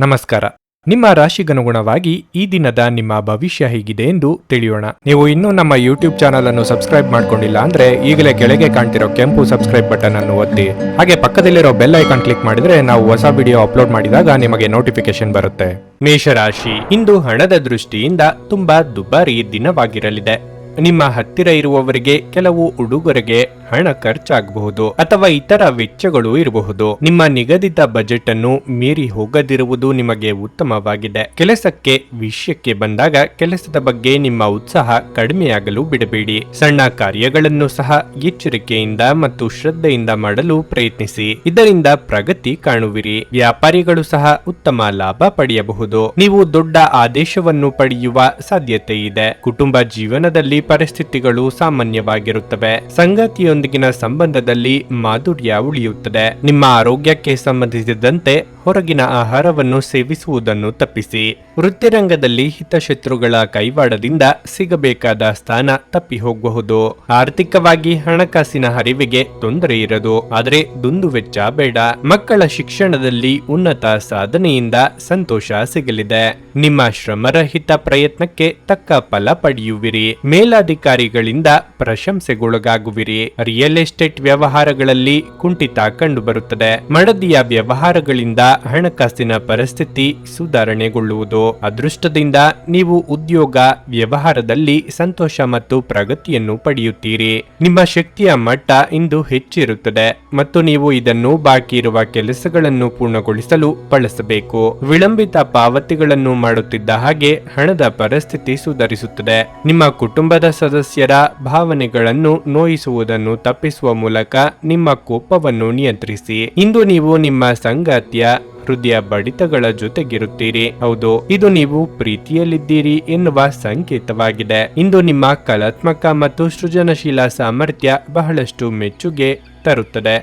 ನಮಸ್ಕಾರ. ನಿಮ್ಮ ರಾಶಿಗನುಗುಣವಾಗಿ ಈ ದಿನದ ನಿಮ್ಮ ಭವಿಷ್ಯ ಹೇಗಿದೆ ಎಂದು ತಿಳಿಯೋಣ. ನೀವು ಇನ್ನೂ ನಮ್ಮ ಯೂಟ್ಯೂಬ್ ಚಾನಲ್ ಅನ್ನು ಸಬ್ಸ್ಕ್ರೈಬ್ ಮಾಡ್ಕೊಂಡಿಲ್ಲ ಅಂದ್ರೆ ಈಗಲೇ ಕೆಳಗೆ ಕಾಣ್ತಿರೋ ಕೆಂಪು ಸಬ್ಸ್ಕ್ರೈಬ್ ಬಟನ್ ಅನ್ನು ಒತ್ತಿ. ಹಾಗೆ ಪಕ್ಕದಲ್ಲಿರೋ ಬೆಲ್ ಐಕಾನ್ ಕ್ಲಿಕ್ ಮಾಡಿದ್ರೆ ನಾವು ಹೊಸ ವಿಡಿಯೋ ಅಪ್ಲೋಡ್ ಮಾಡಿದಾಗ ನಿಮಗೆ ನೋಟಿಫಿಕೇಶನ್ ಬರುತ್ತೆ. ಮೇಷರಾಶಿ, ಇಂದು ಹಣದ ದೃಷ್ಟಿಯಿಂದ ತುಂಬಾ ದುಬಾರಿ ದಿನವಾಗಿರಲಿದೆ. ನಿಮ್ಮ ಹತ್ತಿರ ಇರುವವರಿಗೆ ಕೆಲವು ಉಡುಗೊರೆಗೆ ಹಣ ಖರ್ಚಾಗಬಹುದು ಅಥವಾ ಇತರ ವೆಚ್ಚಗಳು ಇರಬಹುದು. ನಿಮ್ಮ ನಿಗದಿತ ಬಜೆಟ್ ಅನ್ನು ಮೀರಿ ಹೋಗದಿರುವುದು ನಿಮಗೆ ಉತ್ತಮವಾಗಿದೆ. ಕೆಲಸಕ್ಕೆ ವಿಷಯಕ್ಕೆ ಬಂದಾಗ ಕೆಲಸದ ಬಗ್ಗೆ ನಿಮ್ಮ ಉತ್ಸಾಹ ಕಡಿಮೆಯಾಗಲು ಬಿಡಬೇಡಿ. ಸಣ್ಣ ಕಾರ್ಯಗಳನ್ನು ಸಹ ಎಚ್ಚರಿಕೆಯಿಂದ ಮತ್ತು ಶ್ರದ್ಧೆಯಿಂದ ಮಾಡಲು ಪ್ರಯತ್ನಿಸಿ. ಇದರಿಂದ ಪ್ರಗತಿ ಕಾಣುವಿರಿ. ವ್ಯಾಪಾರಿಗಳು ಸಹ ಉತ್ತಮ ಲಾಭ ಪಡೆಯಬಹುದು. ನೀವು ದೊಡ್ಡ ಆದೇಶವನ್ನು ಪಡೆಯುವ ಸಾಧ್ಯತೆ ಇದೆ. ಕುಟುಂಬ ಜೀವನದಲ್ಲಿ ಪರಿಸ್ಥಿತಿಗಳು ಸಾಮಾನ್ಯವಾಗಿರುತ್ತವೆ. ಸಂಗಾತಿಯೊಂದಿಗಿನ ಸಂಬಂಧದಲ್ಲಿ ಮಾಧುರ್ಯ ಉಳಿಯುತ್ತದೆ. ನಿಮ್ಮ ಆರೋಗ್ಯಕ್ಕೆ ಸಂಬಂಧಿಸಿದಂತೆ ಹೊರಗಿನ ಆಹಾರವನ್ನು ಸೇವಿಸುವುದನ್ನು ತಪ್ಪಿಸಿ. ವೃತ್ತಿರಂಗದಲ್ಲಿ ಹಿತಶತ್ರುಗಳ ಕೈವಾಡದಿಂದ ಸಿಗಬೇಕಾದ ಸ್ಥಾನ ತಪ್ಪಿ ಹೋಗಬಹುದು. ಆರ್ಥಿಕವಾಗಿ ಹಣಕಾಸಿನ ಹರಿವಿಗೆ ತೊಂದರೆ ಇರದು, ಆದರೆ ದುಂದುವೆಚ್ಚ ಬೇಡ. ಮಕ್ಕಳ ಶಿಕ್ಷಣದಲ್ಲಿ ಉನ್ನತ ಸಾಧನೆಯಿಂದ ಸಂತೋಷ ಸಿಗಲಿದೆ. ನಿಮ್ಮ ಶ್ರಮರಹಿತ ಪ್ರಯತ್ನಕ್ಕೆ ತಕ್ಕ ಫಲ ಪಡೆಯುವಿರಿ. ಮೇಲಾಧಿಕಾರಿಗಳಿಂದ ಪ್ರಶಂಸೆಗೊಳಗಾಗುವಿರಿ. ರಿಯಲ್ ಎಸ್ಟೇಟ್ ವ್ಯವಹಾರಗಳಲ್ಲಿ ಕುಂಠಿತ ಕಂಡುಬರುತ್ತದೆ. ಮಡದಿಯ ವ್ಯವಹಾರಗಳಿಂದ ಹಣಕಾಸಿನ ಪರಿಸ್ಥಿತಿ ಸುಧಾರಣೆಗೊಳ್ಳುವುದು. ಅದೃಷ್ಟದಿಂದ ನೀವು ಉದ್ಯೋಗ ವ್ಯವಹಾರದಲ್ಲಿ ಸಂತೋಷ ಮತ್ತು ಪ್ರಗತಿಯನ್ನು ಪಡೆಯುತ್ತೀರಿ. ನಿಮ್ಮ ಶಕ್ತಿಯ ಮಟ್ಟ ಇಂದು ಹೆಚ್ಚಿರುತ್ತದೆ ಮತ್ತು ನೀವು ಇದನ್ನು ಬಾಕಿ ಇರುವ ಕೆಲಸಗಳನ್ನು ಪೂರ್ಣಗೊಳಿಸಲು ಬಳಸಬೇಕು. ವಿಳಂಬಿತ ಪಾವತಿಗಳನ್ನು ಮಾಡುತ್ತಿದ್ದ ಹಾಗೆ ಹಣದ ಪರಿಸ್ಥಿತಿ ಸುಧಾರಿಸುತ್ತದೆ. ನಿಮ್ಮ ಕುಟುಂಬದ ಸದಸ್ಯರ ಭಾವನೆಗಳನ್ನು ನೋಯಿಸುವುದನ್ನು ತಪ್ಪಿಸುವ ಮೂಲಕ ನಿಮ್ಮ ಕೋಪವನ್ನು ನಿಯಂತ್ರಿಸಿ. ಇಂದು ನೀವು ನಿಮ್ಮ ಸಂಗಾತಿಯ ಹೃದಯ ಬಡಿತಗಳ ಜೊತೆಗಿರುತ್ತೀರಿ. ಹೌದು, ಇದು ನೀವು ಪ್ರೀತಿಯಲ್ಲಿದ್ದೀರಿ ಎನ್ನುವ ಸಂಕೇತವಾಗಿದೆ. ಇಂದು ನಿಮ್ಮ ಕಲಾತ್ಮಕ ಮತ್ತು ಸೃಜನಶೀಲ ಸಾಮರ್ಥ್ಯ ಬಹಳಷ್ಟು ಮೆಚ್ಚುಗೆ ತರುತ್ತದೆ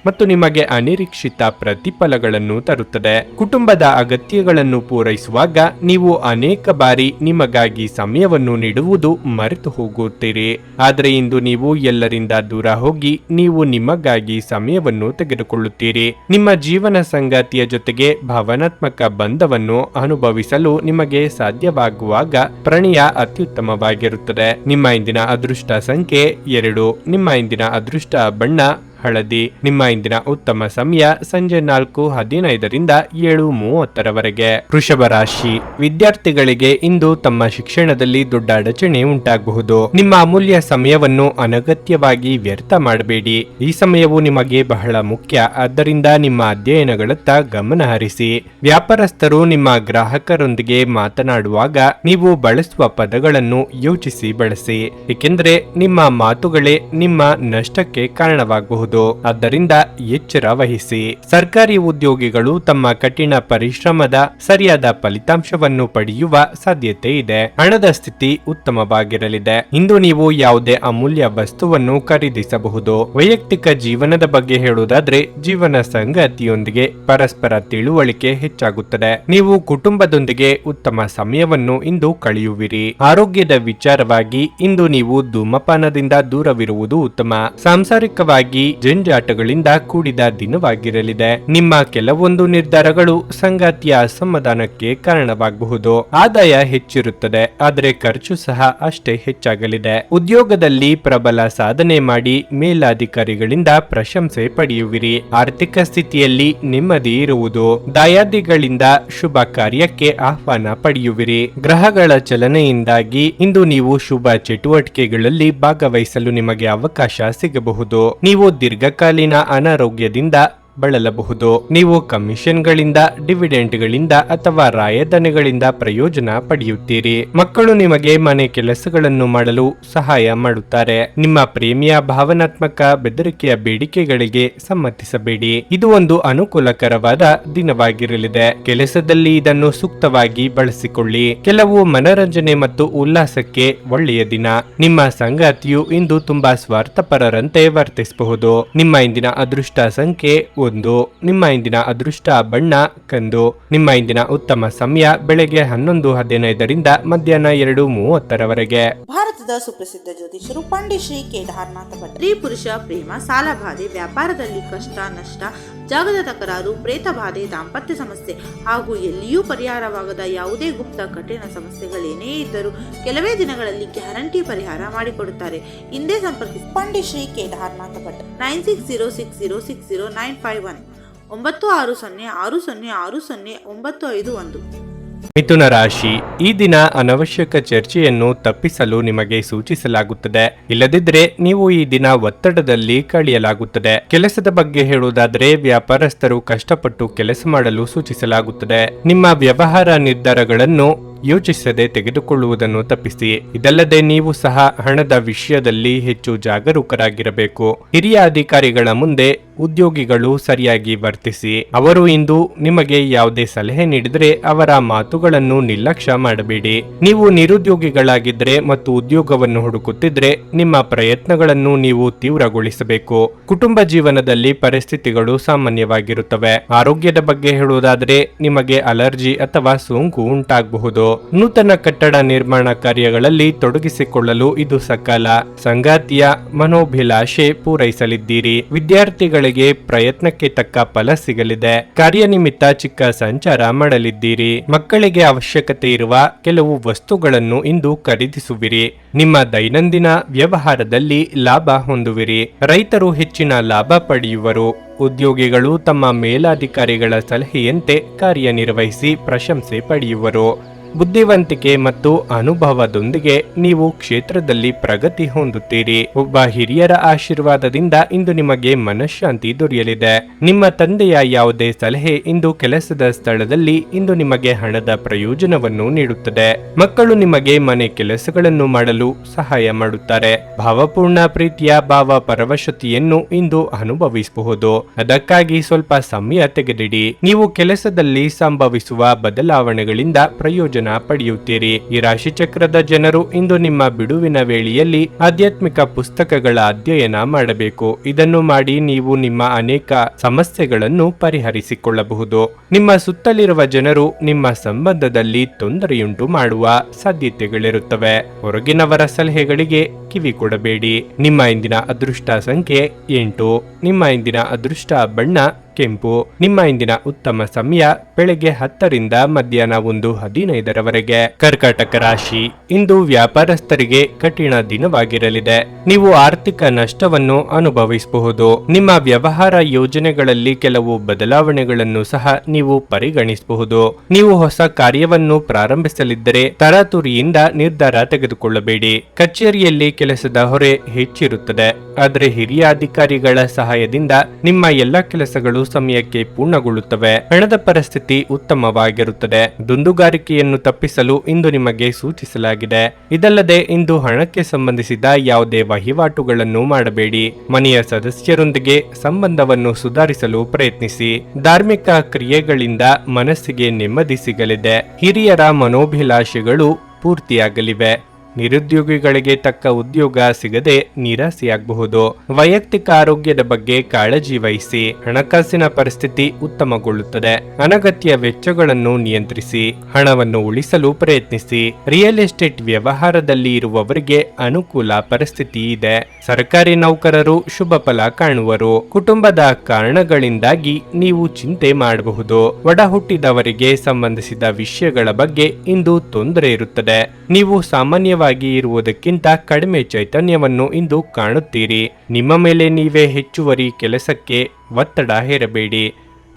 ಮತ್ತು ನಿಮಗೆ ಅನಿರೀಕ್ಷಿತ ಪ್ರತಿಫಲಗಳನ್ನು ತರುತ್ತದೆ. ಕುಟುಂಬದ ಅಗತ್ಯಗಳನ್ನು ಪೂರೈಸುವಾಗ ನೀವು ಅನೇಕ ಬಾರಿ ನಿಮಗಾಗಿ ಸಮಯವನ್ನು ನೀಡುವುದು ಮರೆತು ಹೋಗುತ್ತೀರಿ. ಆದರೆ ಇಂದು ನೀವು ಎಲ್ಲರಿಂದ ದೂರ ಹೋಗಿ ನೀವು ನಿಮಗಾಗಿ ಸಮಯವನ್ನು ತೆಗೆದುಕೊಳ್ಳುತ್ತೀರಿ. ನಿಮ್ಮ ಜೀವನ ಸಂಗಾತಿಯ ಜೊತೆಗೆ ಭಾವನಾತ್ಮಕ ಬಂಧವನ್ನು ಅನುಭವಿಸಲು ನಿಮಗೆ ಸಾಧ್ಯವಾಗುವಾಗ ಪ್ರಣಯ ಅತ್ಯುತ್ತಮವಾಗಿರುತ್ತದೆ. ನಿಮ್ಮ ಇಂದಿನ ಅದೃಷ್ಟ ಸಂಖ್ಯೆ 2. ನಿಮ್ಮ ಇಂದಿನ ಅದೃಷ್ಟ ಬಣ್ಣ ಹಳದಿ. ನಿಮ್ಮ ಇಂದಿನ ಉತ್ತಮ ಸಮಯ ಸಂಜೆ 4:15ರಿಂದ 7:30ರವರೆಗೆ. ವೃಷಭ ರಾಶಿ, ವಿದ್ಯಾರ್ಥಿಗಳಿಗೆ ಇಂದು ತಮ್ಮ ಶಿಕ್ಷಣದಲ್ಲಿ ದೊಡ್ಡ ಅಡಚಣೆ ಉಂಟಾಗಬಹುದು. ನಿಮ್ಮ ಅಮೂಲ್ಯ ಸಮಯವನ್ನು ಅನಗತ್ಯವಾಗಿ ವ್ಯರ್ಥ ಮಾಡಬೇಡಿ. ಈ ಸಮಯವು ನಿಮಗೆ ಬಹಳ ಮುಖ್ಯ, ಆದ್ದರಿಂದ ನಿಮ್ಮ ಅಧ್ಯಯನಗಳತ್ತ ಗಮನ ಹರಿಸಿ. ವ್ಯಾಪಾರಸ್ಥರು ನಿಮ್ಮ ಗ್ರಾಹಕರೊಂದಿಗೆ ಮಾತನಾಡುವಾಗ ನೀವು ಬಳಸುವ ಪದಗಳನ್ನು ಯೋಚಿಸಿ ಬಳಸಿ, ಏಕೆಂದರೆ ನಿಮ್ಮ ಮಾತುಗಳೇ ನಿಮ್ಮ ನಷ್ಟಕ್ಕೆ ಕಾರಣವಾಗಬಹುದು. ಆದ್ದರಿಂದ ಎಚ್ಚರ ವಹಿಸಿ. ಸರ್ಕಾರಿ ಉದ್ಯೋಗಿಗಳು ತಮ್ಮ ಕಠಿಣ ಪರಿಶ್ರಮದ ಸರಿಯಾದ ಫಲಿತಾಂಶವನ್ನು ಪಡೆಯುವ ಸಾಧ್ಯತೆ ಇದೆ. ಹಣದ ಸ್ಥಿತಿ ಉತ್ತಮವಾಗಿರಲಿದೆ. ಇಂದು ನೀವು ಯಾವುದೇ ಅಮೂಲ್ಯ ವಸ್ತುವನ್ನು ಖರೀದಿಸಬಹುದು. ವೈಯಕ್ತಿಕ ಜೀವನದ ಬಗ್ಗೆ ಹೇಳುವುದಾದ್ರೆ ಜೀವನ ಸಂಗಾತಿಯೊಂದಿಗೆ ಪರಸ್ಪರ ತಿಳುವಳಿಕೆ ಹೆಚ್ಚಾಗುತ್ತದೆ. ನೀವು ಕುಟುಂಬದೊಂದಿಗೆ ಉತ್ತಮ ಸಮಯವನ್ನು ಇಂದು ಕಳೆಯುವಿರಿ. ಆರೋಗ್ಯದ ವಿಚಾರವಾಗಿ ಇಂದು ನೀವು ಧೂಮಪಾನದಿಂದ ದೂರವಿರುವುದು ಉತ್ತಮ. ಸಾಂಸಾರಿಕವಾಗಿ ಜಂಜಾಟಗಳಿಂದ ಕೂಡಿದ ದಿನವಾಗಿರಲಿದೆ. ನಿಮ್ಮ ಕೆಲವೊಂದು ನಿರ್ಧಾರಗಳು ಸಂಗಾತಿಯ ಅಸಮಾಧಾನಕ್ಕೆ ಕಾರಣವಾಗಬಹುದು. ಆದಾಯ ಹೆಚ್ಚಿರುತ್ತದೆ, ಆದರೆ ಖರ್ಚು ಸಹ ಅಷ್ಟೇ ಹೆಚ್ಚಾಗಲಿದೆ. ಉದ್ಯೋಗದಲ್ಲಿ ಪ್ರಬಲ ಸಾಧನೆ ಮಾಡಿ ಮೇಲಾಧಿಕಾರಿಗಳಿಂದ ಪ್ರಶಂಸೆ ಪಡೆಯುವಿರಿ. ಆರ್ಥಿಕ ಸ್ಥಿತಿಯಲ್ಲಿ ನೆಮ್ಮದಿ ಇರುವುದು. ದಾಯಾದಿಗಳಿಂದ ಶುಭ ಕಾರ್ಯಕ್ಕೆ ಆಹ್ವಾನ ಪಡೆಯುವಿರಿ. ಗ್ರಹಗಳ ಚಲನೆಯಿಂದಾಗಿ ಇಂದು ನೀವು ಶುಭ ಚಟುವಟಿಕೆಗಳಲ್ಲಿ ಭಾಗವಹಿಸಲು ನಿಮಗೆ ಅವಕಾಶ ಸಿಗಬಹುದು. ನೀವು ದೀರ್ಘಕಾಲೀನ ಅನಾರೋಗ್ಯದಿಂದ ಬಳಲಬಹುದು. ನೀವು ಕಮಿಷನ್ಗಳಿಂದ, ಡಿವಿಡೆಂಟ್ಗಳಿಂದ ಅಥವಾ ರಾಯಧನೆಗಳಿಂದ ಪ್ರಯೋಜನ ಪಡೆಯುತ್ತೀರಿ. ಮಕ್ಕಳು ನಿಮಗೆ ಮನೆ ಕೆಲಸಗಳನ್ನು ಮಾಡಲು ಸಹಾಯ ಮಾಡುತ್ತಾರೆ. ನಿಮ್ಮ ಪ್ರೇಮಿಯ ಭಾವನಾತ್ಮಕ ಬೆದರಿಕೆಯ ಬೇಡಿಕೆಗಳಿಗೆ ಸಮ್ಮತಿಸಬೇಡಿ. ಇದು ಒಂದು ಅನುಕೂಲಕರವಾದ ದಿನವಾಗಿರಲಿದೆ. ಕೆಲಸದಲ್ಲಿ ಇದನ್ನು ಸೂಕ್ತವಾಗಿ ಬಳಸಿಕೊಳ್ಳಿ. ಕೆಲವು ಮನರಂಜನೆ ಮತ್ತು ಉಲ್ಲಾಸಕ್ಕೆ ಒಳ್ಳೆಯ ದಿನ. ನಿಮ್ಮ ಸಂಗಾತಿಯು ಇಂದು ತುಂಬಾ ಸ್ವಾರ್ಥಪರರಂತೆ ವರ್ತಿಸಬಹುದು. ನಿಮ್ಮ ಇಂದಿನ ಅದೃಷ್ಟ ಸಂಖ್ಯೆ 1. ನಿಮ್ಮ ಇಂದಿನ ಅದೃಷ್ಟ ಬಣ್ಣ ಕಂದು. ನಿಮ್ಮ ಇಂದಿನ ಉತ್ತಮ ಸಮಯ ಬೆಳಗ್ಗೆ 11:15ರಿಂದ ಮಧ್ಯಾಹ್ನ 2:30ರವರೆಗೆ. ಭಾರತ ಭಾರತದ ಸುಪ್ರಸಿದ್ಧ ಜ್ಯೋತಿಷರು ಪಂಡಿತ್ ಶ್ರೀ ಕೇದಾರನಾಥ ಭಟ್. ಸ್ತ್ರೀ ಪುರುಷ ಪ್ರೇಮ, ಸಾಲಬಾಧೆ, ವ್ಯಾಪಾರದಲ್ಲಿ ಕಷ್ಟ ನಷ್ಟ, ಜಾಗದ ತಕರಾರು, ಪ್ರೇತ ಬಾಧೆ, ದಾಂಪತ್ಯ ಸಮಸ್ಯೆ ಹಾಗೂ ಎಲ್ಲಿಯೂ ಪರಿಹಾರವಾಗದ ಯಾವುದೇ ಗುಪ್ತ ಕಠಿಣ ಸಮಸ್ಯೆಗಳೇನೇ ಇದ್ದರೂ ಕೆಲವೇ ದಿನಗಳಲ್ಲಿ ಗ್ಯಾರಂಟಿ ಪರಿಹಾರ ಮಾಡಿಕೊಡುತ್ತಾರೆ. ಹಿಂದೆ ಸಂಪರ್ಕಿಸಿ ಪಂಡಿತ್ ಶ್ರೀ ಕೇದಾರನಾಥ ಭಟ್ 9606060951 9606060951. ಮಿಥುನ ರಾಶಿ, ಈ ದಿನ ಅನವಶ್ಯಕ ಚರ್ಚೆಯನ್ನು ತಪ್ಪಿಸಲು ನಿಮಗೆ ಸೂಚಿಸಲಾಗುತ್ತದೆ. ಇಲ್ಲದಿದ್ದರೆ ನೀವು ಈ ದಿನ ಒತ್ತಡದಲ್ಲಿ ಕಳೆಯಲಾಗುತ್ತದೆ. ಕೆಲಸದ ಬಗ್ಗೆ ಹೇಳುವುದಾದರೆ ವ್ಯಾಪಾರಸ್ಥರು ಕಷ್ಟಪಟ್ಟು ಕೆಲಸ ಮಾಡಲು ಸೂಚಿಸಲಾಗುತ್ತದೆ. ನಿಮ್ಮ ವ್ಯವಹಾರ ನಿರ್ಧಾರಗಳನ್ನು ಯೋಚಿಸದೆ ತೆಗೆದುಕೊಳ್ಳುವುದನ್ನು ತಪ್ಪಿಸಿ. ಇದಲ್ಲದೆ ನೀವು ಸಹ ಹಣದ ವಿಷಯದಲ್ಲಿ ಹೆಚ್ಚು ಜಾಗರೂಕರಾಗಿರಬೇಕು. ಹಿರಿಯ ಅಧಿಕಾರಿಗಳ ಮುಂದೆ ಉದ್ಯೋಗಿಗಳು ಸರಿಯಾಗಿ ವರ್ತಿಸಿ. ಅವರು ಇಂದು ನಿಮಗೆ ಯಾವುದೇ ಸಲಹೆ ನೀಡಿದರೆ ಅವರ ಮಾತುಗಳನ್ನು ನಿರ್ಲಕ್ಷ್ಯ ಮಾಡಬೇಡಿ. ನೀವು ನಿರುದ್ಯೋಗಿಗಳಾಗಿದ್ದರೆ ಮತ್ತು ಉದ್ಯೋಗವನ್ನು ಹುಡುಕುತ್ತಿದ್ರೆ ನಿಮ್ಮ ಪ್ರಯತ್ನಗಳನ್ನು ನೀವು ತೀವ್ರಗೊಳಿಸಬೇಕು. ಕುಟುಂಬ ಜೀವನದಲ್ಲಿ ಪರಿಸ್ಥಿತಿಗಳು ಸಾಮಾನ್ಯವಾಗಿರುತ್ತವೆ. ಆರೋಗ್ಯದ ಬಗ್ಗೆ ಹೇಳುವುದಾದರೆ ನಿಮಗೆ ಅಲರ್ಜಿ ಅಥವಾ ಸೋಂಕು ಉಂಟಾಗಬಹುದು. ನೂತನ ಕಟ್ಟಡ ನಿರ್ಮಾಣ ಕಾರ್ಯಗಳಲ್ಲಿ ತೊಡಗಿಸಿಕೊಳ್ಳಲು ಇದು ಸಕಾಲ. ಸಂಗಾತಿಯ ಮನೋಭಿಲಾಷೆ ಪೂರೈಸಲಿದ್ದೀರಿ. ವಿದ್ಯಾರ್ಥಿಗಳಿಗೆ ಪ್ರಯತ್ನಕ್ಕೆ ತಕ್ಕ ಫಲ ಸಿಗಲಿದೆ. ಕಾರ್ಯನಿಮಿತ್ತ ಚಿಕ್ಕ ಸಂಚಾರ ಮಾಡಲಿದ್ದೀರಿ. ಮಕ್ಕಳಿಗೆ ಅವಶ್ಯಕತೆ ಇರುವ ಕೆಲವು ವಸ್ತುಗಳನ್ನು ಇಂದು ಖರೀದಿಸುವಿರಿ. ನಿಮ್ಮ ದೈನಂದಿನ ವ್ಯವಹಾರದಲ್ಲಿ ಲಾಭ ಹೊಂದುವಿರಿ. ರೈತರು ಹೆಚ್ಚಿನ ಲಾಭ ಪಡೆಯುವರು. ಉದ್ಯೋಗಿಗಳು ತಮ್ಮ ಮೇಲಾಧಿಕಾರಿಗಳ ಸಲಹೆಯಂತೆ ಕಾರ್ಯನಿರ್ವಹಿಸಿ ಪ್ರಶಂಸೆ ಪಡೆಯುವರು. ಬುದ್ಧಿವಂತಿಕೆ ಮತ್ತು ಅನುಭವದೊಂದಿಗೆ ನೀವು ಕ್ಷೇತ್ರದಲ್ಲಿ ಪ್ರಗತಿ ಹೊಂದುತ್ತೀರಿ. ಒಬ್ಬ ಹಿರಿಯರ ಆಶೀರ್ವಾದದಿಂದ ಇಂದು ನಿಮಗೆ ಮನಃಶಾಂತಿ ದೊರೆಯಲಿದೆ. ನಿಮ್ಮ ತಂದೆಯ ಯಾವುದೇ ಸಲಹೆ ಇಂದು ಕೆಲಸದ ಸ್ಥಳದಲ್ಲಿ ಇಂದು ನಿಮಗೆ ಹಣದ ಪ್ರಯೋಜನವನ್ನು ನೀಡುತ್ತದೆ. ಮಕ್ಕಳು ನಿಮಗೆ ಮನೆ ಕೆಲಸಗಳನ್ನು ಮಾಡಲು ಸಹಾಯ ಮಾಡುತ್ತಾರೆ. ಭಾವಪೂರ್ಣ ಪ್ರೀತಿಯ ಭಾವ ಪರವಶತೆಯನ್ನು ಇಂದು ಅನುಭವಿಸಬಹುದು. ಅದಕ್ಕಾಗಿ ಸ್ವಲ್ಪ ಸಮಯ ತೆಗೆದಿಡಿ. ನೀವು ಕೆಲಸದಲ್ಲಿ ಸಂಭವಿಸುವ ಬದಲಾವಣೆಗಳಿಂದ ಪ್ರಯೋಜನ ಪಡೆಯುತ್ತೀರಿ. ಈ ರಾಶಿಚಕ್ರದ ಜನರು ಇಂದು ನಿಮ್ಮ ಬಿಡುವಿನ ವೇಳೆಯಲ್ಲಿ ಆಧ್ಯಾತ್ಮಿಕ ಪುಸ್ತಕಗಳ ಅಧ್ಯಯನ ಮಾಡಬೇಕು. ಇದನ್ನು ಮಾಡಿ ನೀವು ನಿಮ್ಮ ಅನೇಕ ಸಮಸ್ಯೆಗಳನ್ನು ಪರಿಹರಿಸಿಕೊಳ್ಳಬಹುದು. ನಿಮ್ಮ ಸುತ್ತಲಿರುವ ಜನರು ನಿಮ್ಮ ಸಂಬಂಧದಲ್ಲಿ ತೊಂದರೆಯುಂಟು ಮಾಡುವ ಸಾಧ್ಯತೆಗಳಿರುತ್ತವೆ. ಹೊರಗಿನವರ ಸಲಹೆಗಳಿಗೆ ಕಿವಿ ಕೊಡಬೇಡಿ. ನಿಮ್ಮ ಇಂದಿನ ಅದೃಷ್ಟ ಸಂಖ್ಯೆ 8. ನಿಮ್ಮ ಇಂದಿನ ಅದೃಷ್ಟ ಬಣ್ಣ ಕೆಂಪು. ನಿಮ್ಮ ಇಂದಿನ ಉತ್ತಮ ಸಮಯ ಬೆಳಗ್ಗೆ 10 ರಿಂದ ಮಧ್ಯಾಹ್ನ 1:15 ಕರ್ಕಾಟಕ ರಾಶಿ, ಇಂದು ವ್ಯಾಪಾರಸ್ಥರಿಗೆ ಕಠಿಣ ದಿನವಾಗಿರಲಿದೆ. ನೀವು ಆರ್ಥಿಕ ನಷ್ಟವನ್ನು ಅನುಭವಿಸಬಹುದು. ನಿಮ್ಮ ವ್ಯವಹಾರ ಯೋಜನೆಗಳಲ್ಲಿ ಕೆಲವು ಬದಲಾವಣೆಗಳನ್ನು ಸಹ ನೀವು ಪರಿಗಣಿಸಬಹುದು. ನೀವು ಹೊಸ ಕಾರ್ಯವನ್ನು ಪ್ರಾರಂಭಿಸಲಿದ್ದರೆ ತರಾತುರಿಯಿಂದ ನಿರ್ಧಾರ ತೆಗೆದುಕೊಳ್ಳಬೇಡಿ. ಕಚೇರಿಯಲ್ಲಿ ಕೆಲಸದ ಹೊರೆ ಹೆಚ್ಚಿರುತ್ತದೆ. ಆದರೆ ಹಿರಿಯ ಅಧಿಕಾರಿಗಳ ಸಹಾಯದಿಂದ ನಿಮ್ಮ ಎಲ್ಲ ಕೆಲಸಗಳು ಸಮಯಕ್ಕೆ ಪೂರ್ಣಗೊಳ್ಳುತ್ತವೆ. ಹಣದ ಪರಿಸ್ಥಿತಿ ಉತ್ತಮವಾಗಿರುತ್ತದೆ. ದುಂದುಗಾರಿಕೆಯನ್ನು ತಪ್ಪಿಸಲು ಇಂದು ನಿಮಗೆ ಸೂಚಿಸಲಾಗಿದೆ. ಇದಲ್ಲದೆ ಇಂದು ಹಣಕ್ಕೆ ಸಂಬಂಧಿಸಿದ ಯಾವುದೇ ವಹಿವಾಟುಗಳನ್ನು ಮಾಡಬೇಡಿ. ಮನೆಯ ಸದಸ್ಯರೊಂದಿಗೆ ಸಂಬಂಧವನ್ನು ಸುಧಾರಿಸಲು ಪ್ರಯತ್ನಿಸಿ. ಧಾರ್ಮಿಕ ಕ್ರಿಯೆಗಳಿಂದ ಮನಸ್ಸಿಗೆ ನೆಮ್ಮದಿ ಸಿಗಲಿದೆ. ಹಿರಿಯರ ಮನೋಭಿಲಾಷೆಗಳು ಪೂರ್ತಿಯಾಗಲಿವೆ. ನಿರುದ್ಯೋಗಿಗಳಿಗೆ ತಕ್ಕ ಉದ್ಯೋಗ ಸಿಗದೆ ನಿರಾಸೆಯಾಗಬಹುದು. ವೈಯಕ್ತಿಕ ಆರೋಗ್ಯದ ಬಗ್ಗೆ ಕಾಳಜಿ ವಹಿಸಿ. ಹಣಕಾಸಿನ ಪರಿಸ್ಥಿತಿ ಉತ್ತಮಗೊಳ್ಳುತ್ತದೆ. ಅನಗತ್ಯ ವೆಚ್ಚಗಳನ್ನು ನಿಯಂತ್ರಿಸಿ. ಹಣವನ್ನು ಉಳಿಸಲು ಪ್ರಯತ್ನಿಸಿ. ರಿಯಲ್ ಎಸ್ಟೇಟ್ ವ್ಯವಹಾರದಲ್ಲಿ ಇರುವವರಿಗೆ ಅನುಕೂಲ ಪರಿಸ್ಥಿತಿ ಇದೆ. ಸರ್ಕಾರಿ ನೌಕರರು ಶುಭ ಫಲ ಕಾಣುವರು. ಕುಟುಂಬದ ಕಾರಣಗಳಿಂದಾಗಿ ನೀವು ಚಿಂತೆ ಮಾಡಬಹುದು. ಒಡ ಹುಟ್ಟಿದವರಿಗೆ ಸಂಬಂಧಿಸಿದ ವಿಷಯಗಳ ಬಗ್ಗೆ ಇಂದು ತೊಂದರೆ ಇರುತ್ತದೆ. ನೀವು ಸಾಮಾನ್ಯವಾಗಿ ಇರುವುದಕ್ಕಿಂತ ಕಡಿಮೆ ಚೈತನ್ಯವನ್ನು ಇಂದು ಕಾಣುತ್ತೀರಿ. ನಿಮ್ಮ ಮೇಲೆ ನೀವೇ ಹೆಚ್ಚುವರಿ ಕೆಲಸಕ್ಕೆ ಒತ್ತಡ ಹೇರಬೇಡಿ.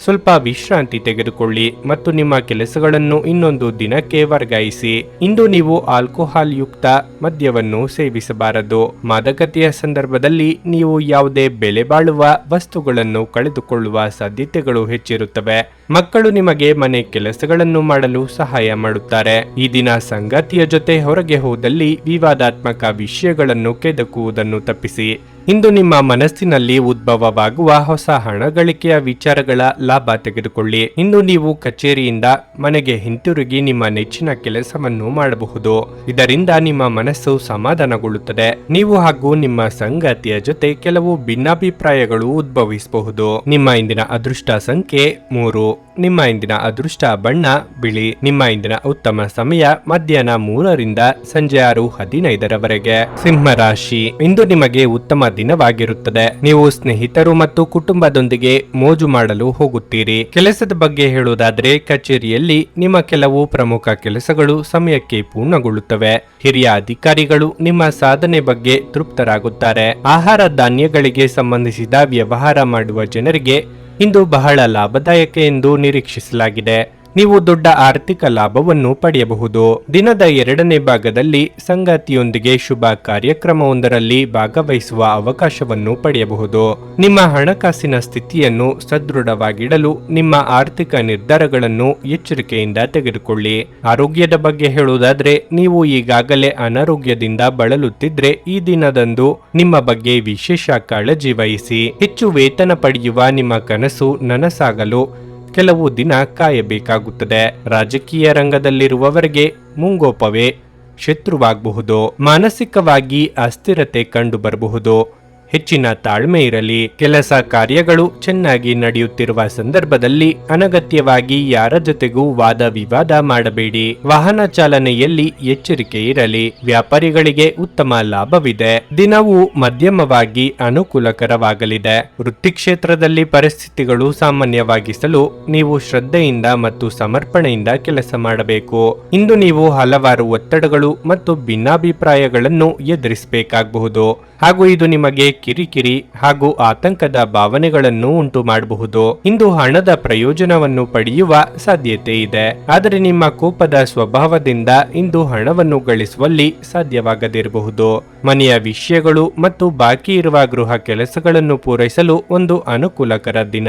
ಸ್ವಲ್ಪ ವಿಶ್ರಾಂತಿ ತೆಗೆದುಕೊಳ್ಳಿ ಮತ್ತು ನಿಮ್ಮ ಕೆಲಸಗಳನ್ನು ಇನ್ನೊಂದು ದಿನಕ್ಕೆ ವರ್ಗಾಯಿಸಿ. ಇಂದು ನೀವು ಆಲ್ಕೋಹಾಲ್ ಯುಕ್ತ ಮದ್ಯವನ್ನು ಸೇವಿಸಬಾರದು. ಮಾದಕತೆಯ ಸಂದರ್ಭದಲ್ಲಿ ನೀವು ಯಾವುದೇ ಬೆಲೆ ಬಾಳುವ ವಸ್ತುಗಳನ್ನು ಕಳೆದುಕೊಳ್ಳುವ ಸಾಧ್ಯತೆಗಳು ಹೆಚ್ಚಿರುತ್ತವೆ. ಮಕ್ಕಳು ನಿಮಗೆ ಮನೆ ಕೆಲಸಗಳನ್ನು ಮಾಡಲು ಸಹಾಯ ಮಾಡುತ್ತಾರೆ. ಈ ದಿನ ಸಂಗಾತಿಯ ಜೊತೆ ಹೊರಗೆ ಹೋದಲ್ಲಿ ವಿವಾದಾತ್ಮಕ ವಿಷಯಗಳನ್ನು ಕೆದಕುವುದನ್ನು ತಪ್ಪಿಸಿ. ಇಂದು ನಿಮ್ಮ ಮನಸ್ಸಿನಲ್ಲಿ ಉದ್ಭವವಾಗುವ ಹೊಸ ಹಣ ಗಳಿಕೆಯ ವಿಚಾರಗಳ ಲಾಭ ತೆಗೆದುಕೊಳ್ಳಿ. ಇಂದು ನೀವು ಕಚೇರಿಯಿಂದ ಮನೆಗೆ ಹಿಂತಿರುಗಿ ನಿಮ್ಮ ನೆಚ್ಚಿನ ಕೆಲಸವನ್ನು ಮಾಡಬಹುದು. ಇದರಿಂದ ನಿಮ್ಮ ಮನಸ್ಸು ಸಮಾಧಾನಗೊಳ್ಳುತ್ತದೆ. ನೀವು ಹಾಗೂ ನಿಮ್ಮ ಸಂಗಾತಿಯ ಜೊತೆ ಕೆಲವು ಭಿನ್ನಾಭಿಪ್ರಾಯಗಳು ಉದ್ಭವಿಸಬಹುದು. ನಿಮ್ಮ ಇಂದಿನ ಅದೃಷ್ಟ ಸಂಖ್ಯೆ 3. ನಿಮ್ಮ ಇಂದಿನ ಅದೃಷ್ಟ ಬಣ್ಣ ಬಿಳಿ. ನಿಮ್ಮ ಇಂದಿನ ಉತ್ತಮ ಸಮಯ ಮಧ್ಯಾಹ್ನ 3ರಿಂದ ಸಂಜೆ 6:15 ಸಿಂಹ ರಾಶಿ, ಇಂದು ನಿಮಗೆ ಉತ್ತಮ ದಿನವಾಗಿರುತ್ತದೆ. ನೀವು ಸ್ನೇಹಿತರು ಮತ್ತು ಕುಟುಂಬದೊಂದಿಗೆ ಮೋಜು ಮಾಡಲು ಹೋಗುತ್ತೀರಿ. ಕೆಲಸದ ಬಗ್ಗೆ ಹೇಳುವುದಾದ್ರೆ ಕಚೇರಿಯಲ್ಲಿ ನಿಮ್ಮ ಕೆಲವು ಪ್ರಮುಖ ಕೆಲಸಗಳು ಸಮಯಕ್ಕೆ ಪೂರ್ಣಗೊಳ್ಳುತ್ತವೆ. ಹಿರಿಯ ಅಧಿಕಾರಿಗಳು ನಿಮ್ಮ ಸಾಧನೆ ಬಗ್ಗೆ ತೃಪ್ತರಾಗುತ್ತಾರೆ. ಆಹಾರ ಧಾನ್ಯಗಳಿಗೆ ಸಂಬಂಧಿಸಿದ ವ್ಯವಹಾರ ಮಾಡುವ ಜನರಿಗೆ ಇಂದು ಬಹಳ ಲಾಭದಾಯಕ ಎಂದು ನಿರೀಕ್ಷಿಸಲಾಗಿದೆ. ನೀವು ದೊಡ್ಡ ಆರ್ಥಿಕ ಲಾಭವನ್ನು ಪಡೆಯಬಹುದು. ದಿನದ 2ನೇ ಭಾಗದಲ್ಲಿ ಸಂಗಾತಿಯೊಂದಿಗೆ ಶುಭ ಕಾರ್ಯಕ್ರಮವೊಂದರಲ್ಲಿ ಭಾಗವಹಿಸುವ ಅವಕಾಶವನ್ನು ಪಡೆಯಬಹುದು. ನಿಮ್ಮ ಹಣಕಾಸಿನ ಸ್ಥಿತಿಯನ್ನು ಸದೃಢವಾಗಿಡಲು ನಿಮ್ಮ ಆರ್ಥಿಕ ನಿರ್ಧಾರಗಳನ್ನು ಎಚ್ಚರಿಕೆಯಿಂದ ತೆಗೆದುಕೊಳ್ಳಿ. ಆರೋಗ್ಯದ ಬಗ್ಗೆ ಹೇಳುವುದಾದ್ರೆ ನೀವು ಈಗಾಗಲೇ ಅನಾರೋಗ್ಯದಿಂದ ಬಳಲುತ್ತಿದ್ರೆ ಈ ದಿನದಂದು ನಿಮ್ಮ ಬಗ್ಗೆ ವಿಶೇಷ ಕಾಳಜಿ ವಹಿಸಿ. ಹೆಚ್ಚು ವೇತನ ಪಡೆಯುವ ನಿಮ್ಮ ಕನಸು ನನಸಾಗಲು ಕೆಲವು ದಿನ ಕಾಯಬೇಕಾಗುತ್ತದೆ. ರಾಜಕೀಯ ರಂಗದಲ್ಲಿರುವವರಿಗೆ ಮುಂಗೋಪವೇ ಶತ್ರುವಾಗಬಹುದು. ಮಾನಸಿಕವಾಗಿ ಅಸ್ಥಿರತೆ ಕಂಡು ಬರಬಹುದು. ಹೆಚ್ಚಿನ ತಾಳ್ಮೆ ಇರಲಿ. ಕೆಲಸ ಕಾರ್ಯಗಳು ಚೆನ್ನಾಗಿ ನಡೆಯುತ್ತಿರುವ ಸಂದರ್ಭದಲ್ಲಿ ಅನಗತ್ಯವಾಗಿ ಯಾರ ಜೊತೆಗೂ ವಾದ ವಿವಾದ ಮಾಡಬೇಡಿ. ವಾಹನ ಚಾಲನೆಯಲ್ಲಿ ಎಚ್ಚರಿಕೆ ಇರಲಿ. ವ್ಯಾಪಾರಿಗಳಿಗೆ ಉತ್ತಮ ಲಾಭವಿದೆ. ದಿನವೂ ಮಧ್ಯಮವಾಗಿ ಅನುಕೂಲಕರವಾಗಲಿದೆ. ವೃತ್ತಿ ಕ್ಷೇತ್ರದಲ್ಲಿ ಪರಿಸ್ಥಿತಿಗಳು ಸಾಮಾನ್ಯವಾಗಿಸಲು ನೀವು ಶ್ರದ್ಧೆಯಿಂದ ಮತ್ತು ಸಮರ್ಪಣೆಯಿಂದ ಕೆಲಸ ಮಾಡಬೇಕು. ಇಂದು ನೀವು ಹಲವಾರು ಒತ್ತಡಗಳು ಮತ್ತು ಭಿನ್ನಾಭಿಪ್ರಾಯಗಳನ್ನು ಎದುರಿಸಬೇಕಾಗಬಹುದು ಹಾಗೂ ಇದು ನಿಮಗೆ ಕಿರಿಕಿರಿ ಹಾಗೂ ಆತಂಕದ ಭಾವನೆಗಳನ್ನು ಉಂಟು ಮಾಡಬಹುದು. ಇಂದು ಹಣದ ಪ್ರಯೋಜನವನ್ನು ಪಡೆಯುವ ಸಾಧ್ಯತೆ ಇದೆ, ಆದರೆ ನಿಮ್ಮ ಕೋಪದ ಸ್ವಭಾವದಿಂದ ಇಂದು ಹಣವನ್ನು ಗಳಿಸುವಲ್ಲಿ ಸಾಧ್ಯವಾಗದಿರಬಹುದು. ಮನೆಯ ವಿಷಯಗಳು ಮತ್ತು ಬಾಕಿ ಇರುವ ಗೃಹ ಕೆಲಸಗಳನ್ನು ಪೂರೈಸಲು ಒಂದು ಅನುಕೂಲಕರ ದಿನ.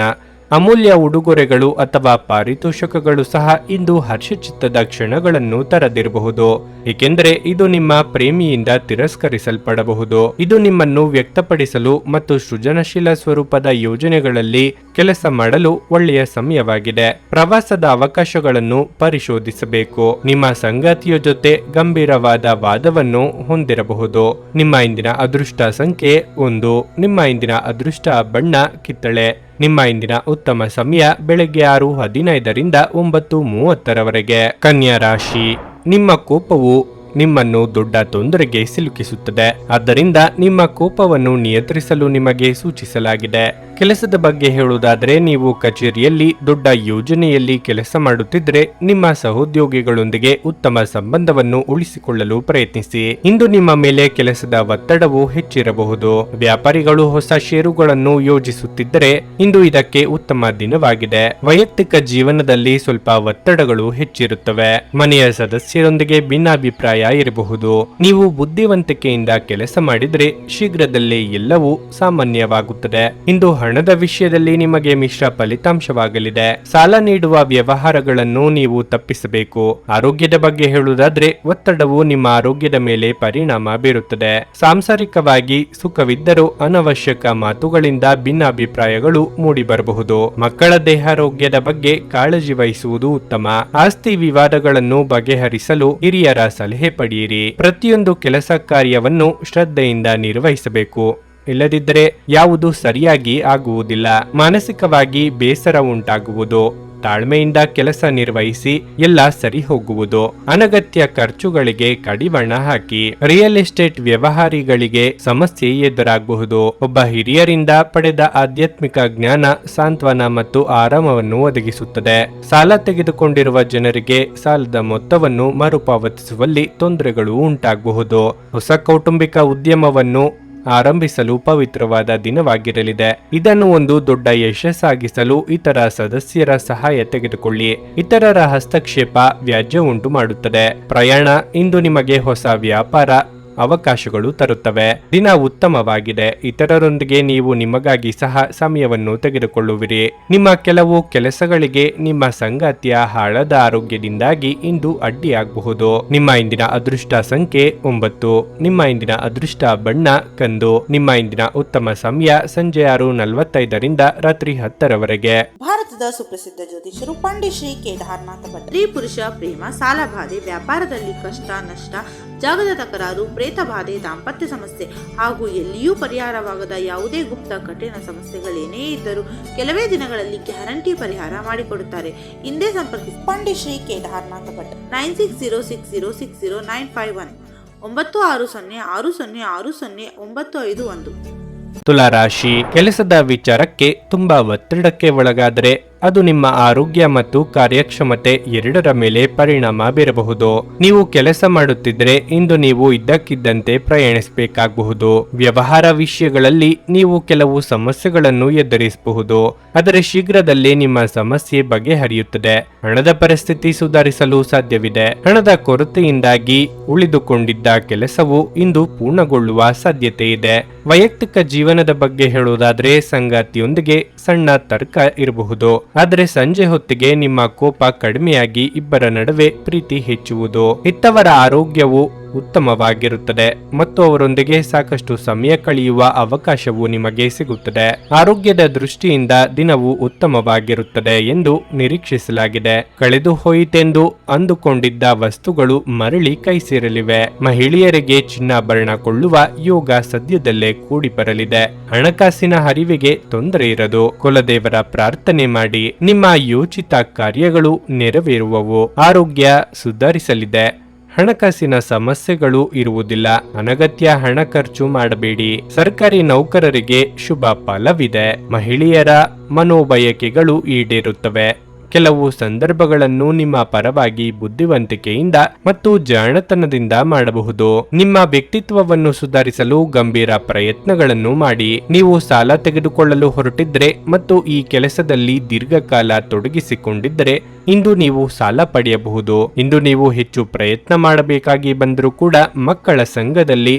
ಅಮೂಲ್ಯ ಉಡುಗೊರೆಗಳು ಅಥವಾ ಪಾರಿತೋಷಕಗಳು ಸಹ ಇಂದು ಹರ್ಷಚಿತ್ತದ ಕ್ಷಣಗಳನ್ನು ತರದಿರಬಹುದು, ಏಕೆಂದರೆ ಇದು ನಿಮ್ಮ ಪ್ರೇಮಿಯಿಂದ ತಿರಸ್ಕರಿಸಲ್ಪಡಬಹುದು. ಇದು ನಿಮ್ಮನ್ನು ವ್ಯಕ್ತಪಡಿಸಲು ಮತ್ತು ಸೃಜನಶೀಲ ಸ್ವರೂಪದ ಯೋಜನೆಗಳಲ್ಲಿ ಕೆಲಸ ಮಾಡಲು ಒಳ್ಳೆಯ ಸಮಯವಾಗಿದೆ. ಪ್ರವಾಸದ ಅವಕಾಶಗಳನ್ನು ಪರಿಶೋಧಿಸಬೇಕು. ನಿಮ್ಮ ಸಂಗಾತಿಯ ಜೊತೆ ಗಂಭೀರವಾದ ವಾದವನ್ನು ಹೊಂದಿರಬಹುದು. ನಿಮ್ಮ ಇಂದಿನ ಅದೃಷ್ಟ ಸಂಖ್ಯೆ 1. ನಿಮ್ಮ ಇಂದಿನ ಅದೃಷ್ಟ ಬಣ್ಣ ಕಿತ್ತಳೆ. ನಿಮ್ಮ ಇಂದಿನ ಉತ್ತಮ ಸಮಯ ಬೆಳಗ್ಗೆ 6:15ರಿಂದ 9:30 ಕನ್ಯಾ ರಾಶಿ, ನಿಮ್ಮ ಕೋಪವು ನಿಮ್ಮನ್ನು ದೊಡ್ಡ ತೊಂದರೆಗೆ ಸಿಲುಕಿಸುತ್ತದೆ. ಆದ್ದರಿಂದ ನಿಮ್ಮ ಕೋಪವನ್ನು ನಿಯಂತ್ರಿಸಲು ನಿಮಗೆ ಸೂಚಿಸಲಾಗಿದೆ. ಕೆಲಸದ ಬಗ್ಗೆ ಹೇಳುವುದಾದರೆ ನೀವು ಕಚೇರಿಯಲ್ಲಿ ದೊಡ್ಡ ಯೋಜನೆಯಲ್ಲಿ ಕೆಲಸ ಮಾಡುತ್ತಿದ್ದರೆ ನಿಮ್ಮ ಸಹೋದ್ಯೋಗಿಗಳೊಂದಿಗೆ ಉತ್ತಮ ಸಂಬಂಧವನ್ನು ಉಳಿಸಿಕೊಳ್ಳಲು ಪ್ರಯತ್ನಿಸಿ. ಇಂದು ನಿಮ್ಮ ಮೇಲೆ ಕೆಲಸದ ಒತ್ತಡವು ಹೆಚ್ಚಿರಬಹುದು. ವ್ಯಾಪಾರಿಗಳು ಹೊಸ ಷೇರುಗಳನ್ನು ಯೋಜಿಸುತ್ತಿದ್ದರೆ ಇಂದು ಇದಕ್ಕೆ ಉತ್ತಮ ದಿನವಾಗಿದೆ. ವೈಯಕ್ತಿಕ ಜೀವನದಲ್ಲಿ ಸ್ವಲ್ಪ ಒತ್ತಡಗಳು ಹೆಚ್ಚಿರುತ್ತವೆ. ಮನೆಯ ಸದಸ್ಯರೊಂದಿಗೆ ಭಿನ್ನಾಭಿಪ್ರಾಯ ಇರಬಹುದು. ನೀವು ಬುದ್ಧಿವಂತಿಕೆಯಿಂದ ಕೆಲಸ ಮಾಡಿದರೆ ಶೀಘ್ರದಲ್ಲೇ ಎಲ್ಲವೂ ಸಾಮಾನ್ಯವಾಗುತ್ತದೆ. ಇಂದು ಹಣದ ವಿಷಯದಲ್ಲಿ ನಿಮಗೆ ಮಿಶ್ರ ಫಲಿತಾಂಶವಾಗಲಿದೆ. ಸಾಲ ನೀಡುವ ವ್ಯವಹಾರಗಳನ್ನು ನೀವು ತಪ್ಪಿಸಬೇಕು. ಆರೋಗ್ಯದ ಬಗ್ಗೆ ಹೇಳುವುದಾದ್ರೆ ಒತ್ತಡವು ನಿಮ್ಮ ಆರೋಗ್ಯದ ಮೇಲೆ ಪರಿಣಾಮ ಬೀರುತ್ತದೆ. ಸಾಂಸಾರಿಕವಾಗಿ ಸುಖವಿದ್ದರೂ ಅನವಶ್ಯಕ ಮಾತುಗಳಿಂದ ಭಿನ್ನಾಭಿಪ್ರಾಯಗಳು ಮೂಡಿಬರಬಹುದು. ಮಕ್ಕಳ ದೇಹಾರೋಗ್ಯದ ಬಗ್ಗೆ ಕಾಳಜಿ ವಹಿಸುವುದು ಉತ್ತಮ. ಆಸ್ತಿ ವಿವಾದಗಳನ್ನು ಬಗೆಹರಿಸಲು ಹಿರಿಯರ ಸಲಹೆ ಪಡೆಯಿರಿ. ಪ್ರತಿಯೊಂದು ಕೆಲಸ ಕಾರ್ಯವನ್ನು ಶ್ರದ್ಧೆಯಿಂದ ನಿರ್ವಹಿಸಬೇಕು, ಇಲ್ಲದಿದ್ದರೆ ಯಾವುದು ಸರಿಯಾಗಿ ಆಗುವುದಿಲ್ಲ. ಮಾನಸಿಕವಾಗಿ ಬೇಸರ ಉಂಟಾಗುವುದು. ತಾಳ್ಮೆಯಿಂದ ಕೆಲಸ ನಿರ್ವಹಿಸಿ ಎಲ್ಲ ಸರಿ ಹೋಗುವುದು. ಅನಗತ್ಯ ಖರ್ಚುಗಳಿಗೆ ಕಡಿವಾಣ ಹಾಕಿ. ರಿಯಲ್ ಎಸ್ಟೇಟ್ ವ್ಯವಹಾರಿಗಳಿಗೆ ಸಮಸ್ಯೆ ಎದುರಾಗಬಹುದು. ಒಬ್ಬ ಹಿರಿಯರಿಂದ ಪಡೆದ ಆಧ್ಯಾತ್ಮಿಕ ಜ್ಞಾನ ಸಾಂತ್ವನ ಮತ್ತು ಆರಾಮವನ್ನು ಒದಗಿಸುತ್ತದೆ. ಸಾಲ ತೆಗೆದುಕೊಂಡಿರುವ ಜನರಿಗೆ ಸಾಲದ ಮೊತ್ತವನ್ನು ಮರುಪಾವತಿಸುವಲ್ಲಿ ತೊಂದರೆಗಳು ಉಂಟಾಗಬಹುದು. ಹೊಸ ಕೌಟುಂಬಿಕ ಉದ್ಯಮವನ್ನು ಆರಂಭಿಸಲು ಪವಿತ್ರವಾದ ದಿನವಾಗಿರಲಿದೆ. ಇದನ್ನು ಒಂದು ದೊಡ್ಡ ಯಶಸ್ಸಾಗಿಸಲು ಇತರ ಸದಸ್ಯರ ಸಹಾಯ ತೆಗೆದುಕೊಳ್ಳಿ. ಇತರರ ಹಸ್ತಕ್ಷೇಪ ವ್ಯಾಜ್ಯ ಉಂಟು ಮಾಡುತ್ತದೆ. ಪ್ರಯಾಣ ಇಂದು ನಿಮಗೆ ಹೊಸ ವ್ಯಾಪಾರ ಅವಕಾಶಗಳು ತರುತ್ತವೆ. ದಿನ ಉತ್ತಮವಾಗಿದೆ. ಇತರರೊಂದಿಗೆ ನೀವು ನಿಮಗಾಗಿ ಸಹ ಸಮಯವನ್ನು ತೆಗೆದುಕೊಳ್ಳುವಿರಿ. ನಿಮ್ಮ ಕೆಲವು ಕೆಲಸಗಳಿಗೆ ನಿಮ್ಮ ಸಂಗಾತಿಯ ಹಾಳಾದ ಆರೋಗ್ಯದಿಂದಾಗಿ ಇಂದು ಅಡ್ಡಿಯಾಗಬಹುದು. ನಿಮ್ಮ ಇಂದಿನ ಅದೃಷ್ಟ ಸಂಖ್ಯೆ 9. ನಿಮ್ಮ ಇಂದಿನ ಅದೃಷ್ಟ ಬಣ್ಣ ಕಂದು. ನಿಮ್ಮ ಇಂದಿನ ಉತ್ತಮ ಸಮಯ ಸಂಜೆ 6:45ರಿಂದ ರಾತ್ರಿ 10ರವರೆಗೆ. ಭಾರತದ ಸುಪ್ರಸಿದ್ಧ ಜ್ಯೋತಿಷರು ಪಂಡಿತ್ ಶ್ರೀ ಕೇದಾರನಾಥ ಭಟ್. ಸ್ತ್ರೀ ಪುರುಷ ಪ್ರೇಮ, ಸಾಲ ಬಾಧೆ, ವ್ಯಾಪಾರದಲ್ಲಿ ಕಷ್ಟ ನಷ್ಟ, ಜಾಗದ ತಕರಾರು, ಪ್ರೇತ ಬಾಧೆ, ದಾಂಪತ್ಯ ಸಮಸ್ಯೆ ಹಾಗೂ ಎಲ್ಲಿಯೂ ಪರಿಹಾರವಾಗದ ಯಾವುದೇ ಗುಪ್ತ ಕಠಿಣ ಸಮಸ್ಯೆಗಳೇನೇ ಇದ್ದರೂ ಕೆಲವೇ ದಿನಗಳಲ್ಲಿ ಗ್ಯಾರಂಟಿ ಪರಿಹಾರ ಮಾಡಿಕೊಡುತ್ತಾರೆ. ಹಿಂದೆ ಸಂಪರ್ಕಿಸಿ ಪಂಡಿತ್ ಶ್ರೀ ಕೇದಾರನಾಥ ಭಟ್ 9606060951 9606060951. ತುಲಾರಾಶಿ, ಕೆಲಸದ ವಿಚಾರಕ್ಕೆ ತುಂಬಾ ಒತ್ತಡಕ್ಕೆ ಒಳಗಾದರೆ ಅದು ನಿಮ್ಮ ಆರೋಗ್ಯ ಮತ್ತು ಕಾರ್ಯಕ್ಷಮತೆ ಎರಡರ ಮೇಲೆ ಪರಿಣಾಮ ಬೀರಬಹುದು. ನೀವು ಕೆಲಸ ಮಾಡುತ್ತಿದ್ದರೆ ಇಂದು ನೀವು ಇದ್ದಕ್ಕಿದ್ದಂತೆ ಪ್ರಯಾಣಿಸಬೇಕಾಗಬಹುದು. ವ್ಯವಹಾರ ವಿಷಯಗಳಲ್ಲಿ ನೀವು ಕೆಲವು ಸಮಸ್ಯೆಗಳನ್ನು ಎದುರಿಸಬಹುದು, ಆದರೆ ಶೀಘ್ರದಲ್ಲೇ ನಿಮ್ಮ ಸಮಸ್ಯೆ ಬಗೆಹರಿಯುತ್ತದೆ. ಹಣದ ಪರಿಸ್ಥಿತಿ ಸುಧಾರಿಸಲು ಸಾಧ್ಯವಿದೆ. ಹಣದ ಕೊರತೆಯಿಂದಾಗಿ ಉಳಿದುಕೊಂಡಿದ್ದ ಕೆಲಸವು ಇಂದು ಪೂರ್ಣಗೊಳ್ಳುವ ಸಾಧ್ಯತೆ ಇದೆ. ವೈಯಕ್ತಿಕ ಜೀವನದ ಬಗ್ಗೆ ಹೇಳುವುದಾದ್ರೆ ಸಂಗಾತಿಯೊಂದಿಗೆ ಸಣ್ಣ ತರ್ಕ ಇರಬಹುದು, ಆದರೆ ಸಂಜೆ ಹೊತ್ತಿಗೆ ನಿಮ್ಮ ಕೋಪ ಕಡಿಮೆಯಾಗಿ ಇಬ್ಬರ ನಡುವೆ ಪ್ರೀತಿ ಹೆಚ್ಚುವುದು. ಇತ್ತವರ ಆರೋಗ್ಯವು ಉತ್ತಮವಾಗಿರುತ್ತದೆ ಮತ್ತು ಅವರೊಂದಿಗೆ ಸಾಕಷ್ಟು ಸಮಯ ಕಳೆಯುವ ಅವಕಾಶವು ನಿಮಗೆ ಸಿಗುತ್ತದೆ. ಆರೋಗ್ಯದ ದೃಷ್ಟಿಯಿಂದ ದಿನವು ಉತ್ತಮವಾಗಿರುತ್ತದೆ ಎಂದು ನಿರೀಕ್ಷಿಸಲಾಗಿದೆ. ಕಳೆದು ಹೋಯಿತೆಂದು ಅಂದುಕೊಂಡಿದ್ದ ವಸ್ತುಗಳು ಮರಳಿ ಕೈ ಸೇರಲಿವೆ. ಮಹಿಳೆಯರಿಗೆ ಚಿನ್ನಾಭರಣ ಕೊಳ್ಳುವ ಯೋಗ ಸದ್ಯದಲ್ಲೇ ಕೂಡಿ ಬರಲಿದೆ. ಹಣಕಾಸಿನ ಹರಿವಿಗೆ ತೊಂದರೆ ಇರದು. ಕುಲದೇವರ ಪ್ರಾರ್ಥನೆ ಮಾಡಿ. ನಿಮ್ಮ ಯೋಚಿತ ಕಾರ್ಯಗಳು ನೆರವೇರುವವು. ಆರೋಗ್ಯ ಸುಧಾರಿಸಲಿದೆ. ಹಣಕಾಸಿನ ಸಮಸ್ಯೆಗಳು ಇರುವುದಿಲ್ಲ. ಅನಗತ್ಯ ಹಣ ಖರ್ಚು ಮಾಡಬೇಡಿ. ಸರ್ಕಾರಿ ನೌಕರರಿಗೆ ಶುಭ ಫಲವಿದೆ. ಮಹಿಳೆಯರ ಮನೋಬಯಕೆಗಳು ಈಡೇರುತ್ತವೆ. ಕೆಲವು ಸಂದರ್ಭಗಳನ್ನು ನಿಮ್ಮ ಪರವಾಗಿ ಬುದ್ಧಿವಂತಿಕೆಯಿಂದ ಮತ್ತು ಜಾಣತನದಿಂದ ಮಾಡಬಹುದು. ನಿಮ್ಮ ವ್ಯಕ್ತಿತ್ವವನ್ನು ಸುಧಾರಿಸಲು ಗಂಭೀರ ಪ್ರಯತ್ನಗಳನ್ನು ಮಾಡಿ. ನೀವು ಸಾಲ ತೆಗೆದುಕೊಳ್ಳಲು ಹೊರಟಿದ್ರೆ ಮತ್ತು ಈ ಕೆಲಸದಲ್ಲಿ ದೀರ್ಘಕಾಲ ತೊಡಗಿಸಿಕೊಂಡಿದ್ದರೆ ಇಂದು ನೀವು ಸಾಲ ಪಡೆಯಬಹುದು. ಇಂದು ನೀವು ಹೆಚ್ಚು ಪ್ರಯತ್ನ ಮಾಡಬೇಕಾಗಿ ಬಂದರೂ ಕೂಡ ಮಕ್ಕಳ ಸಂಘದಲ್ಲಿ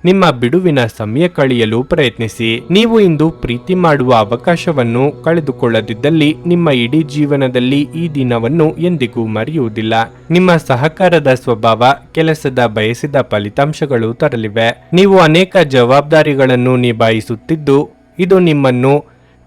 ನಿಮ್ಮ ಬಿಡುವಿನ ಸಮಯ ಕಳೆಯಲು ಪ್ರಯತ್ನಿಸಿ. ನೀವು ಇಂದು ಪ್ರೀತಿ ಮಾಡುವ ಅವಕಾಶವನ್ನು ಕಳೆದುಕೊಳ್ಳದಿದ್ದಲ್ಲಿ ನಿಮ್ಮ ಇಡೀ ಜೀವನದಲ್ಲಿ ಈ ದಿನವನ್ನು ಎಂದಿಗೂ ಮರೆಯುವುದಿಲ್ಲ. ನಿಮ್ಮ ಸಹಕಾರದ ಸ್ವಭಾವ ಕೆಲಸದ ಬಯಸಿದ ಫಲಿತಾಂಶಗಳು ತರಲಿವೆ. ನೀವು ಅನೇಕ ಜವಾಬ್ದಾರಿಗಳನ್ನು ನಿಭಾಯಿಸುತ್ತಿದ್ದು ಇದು ನಿಮ್ಮನ್ನು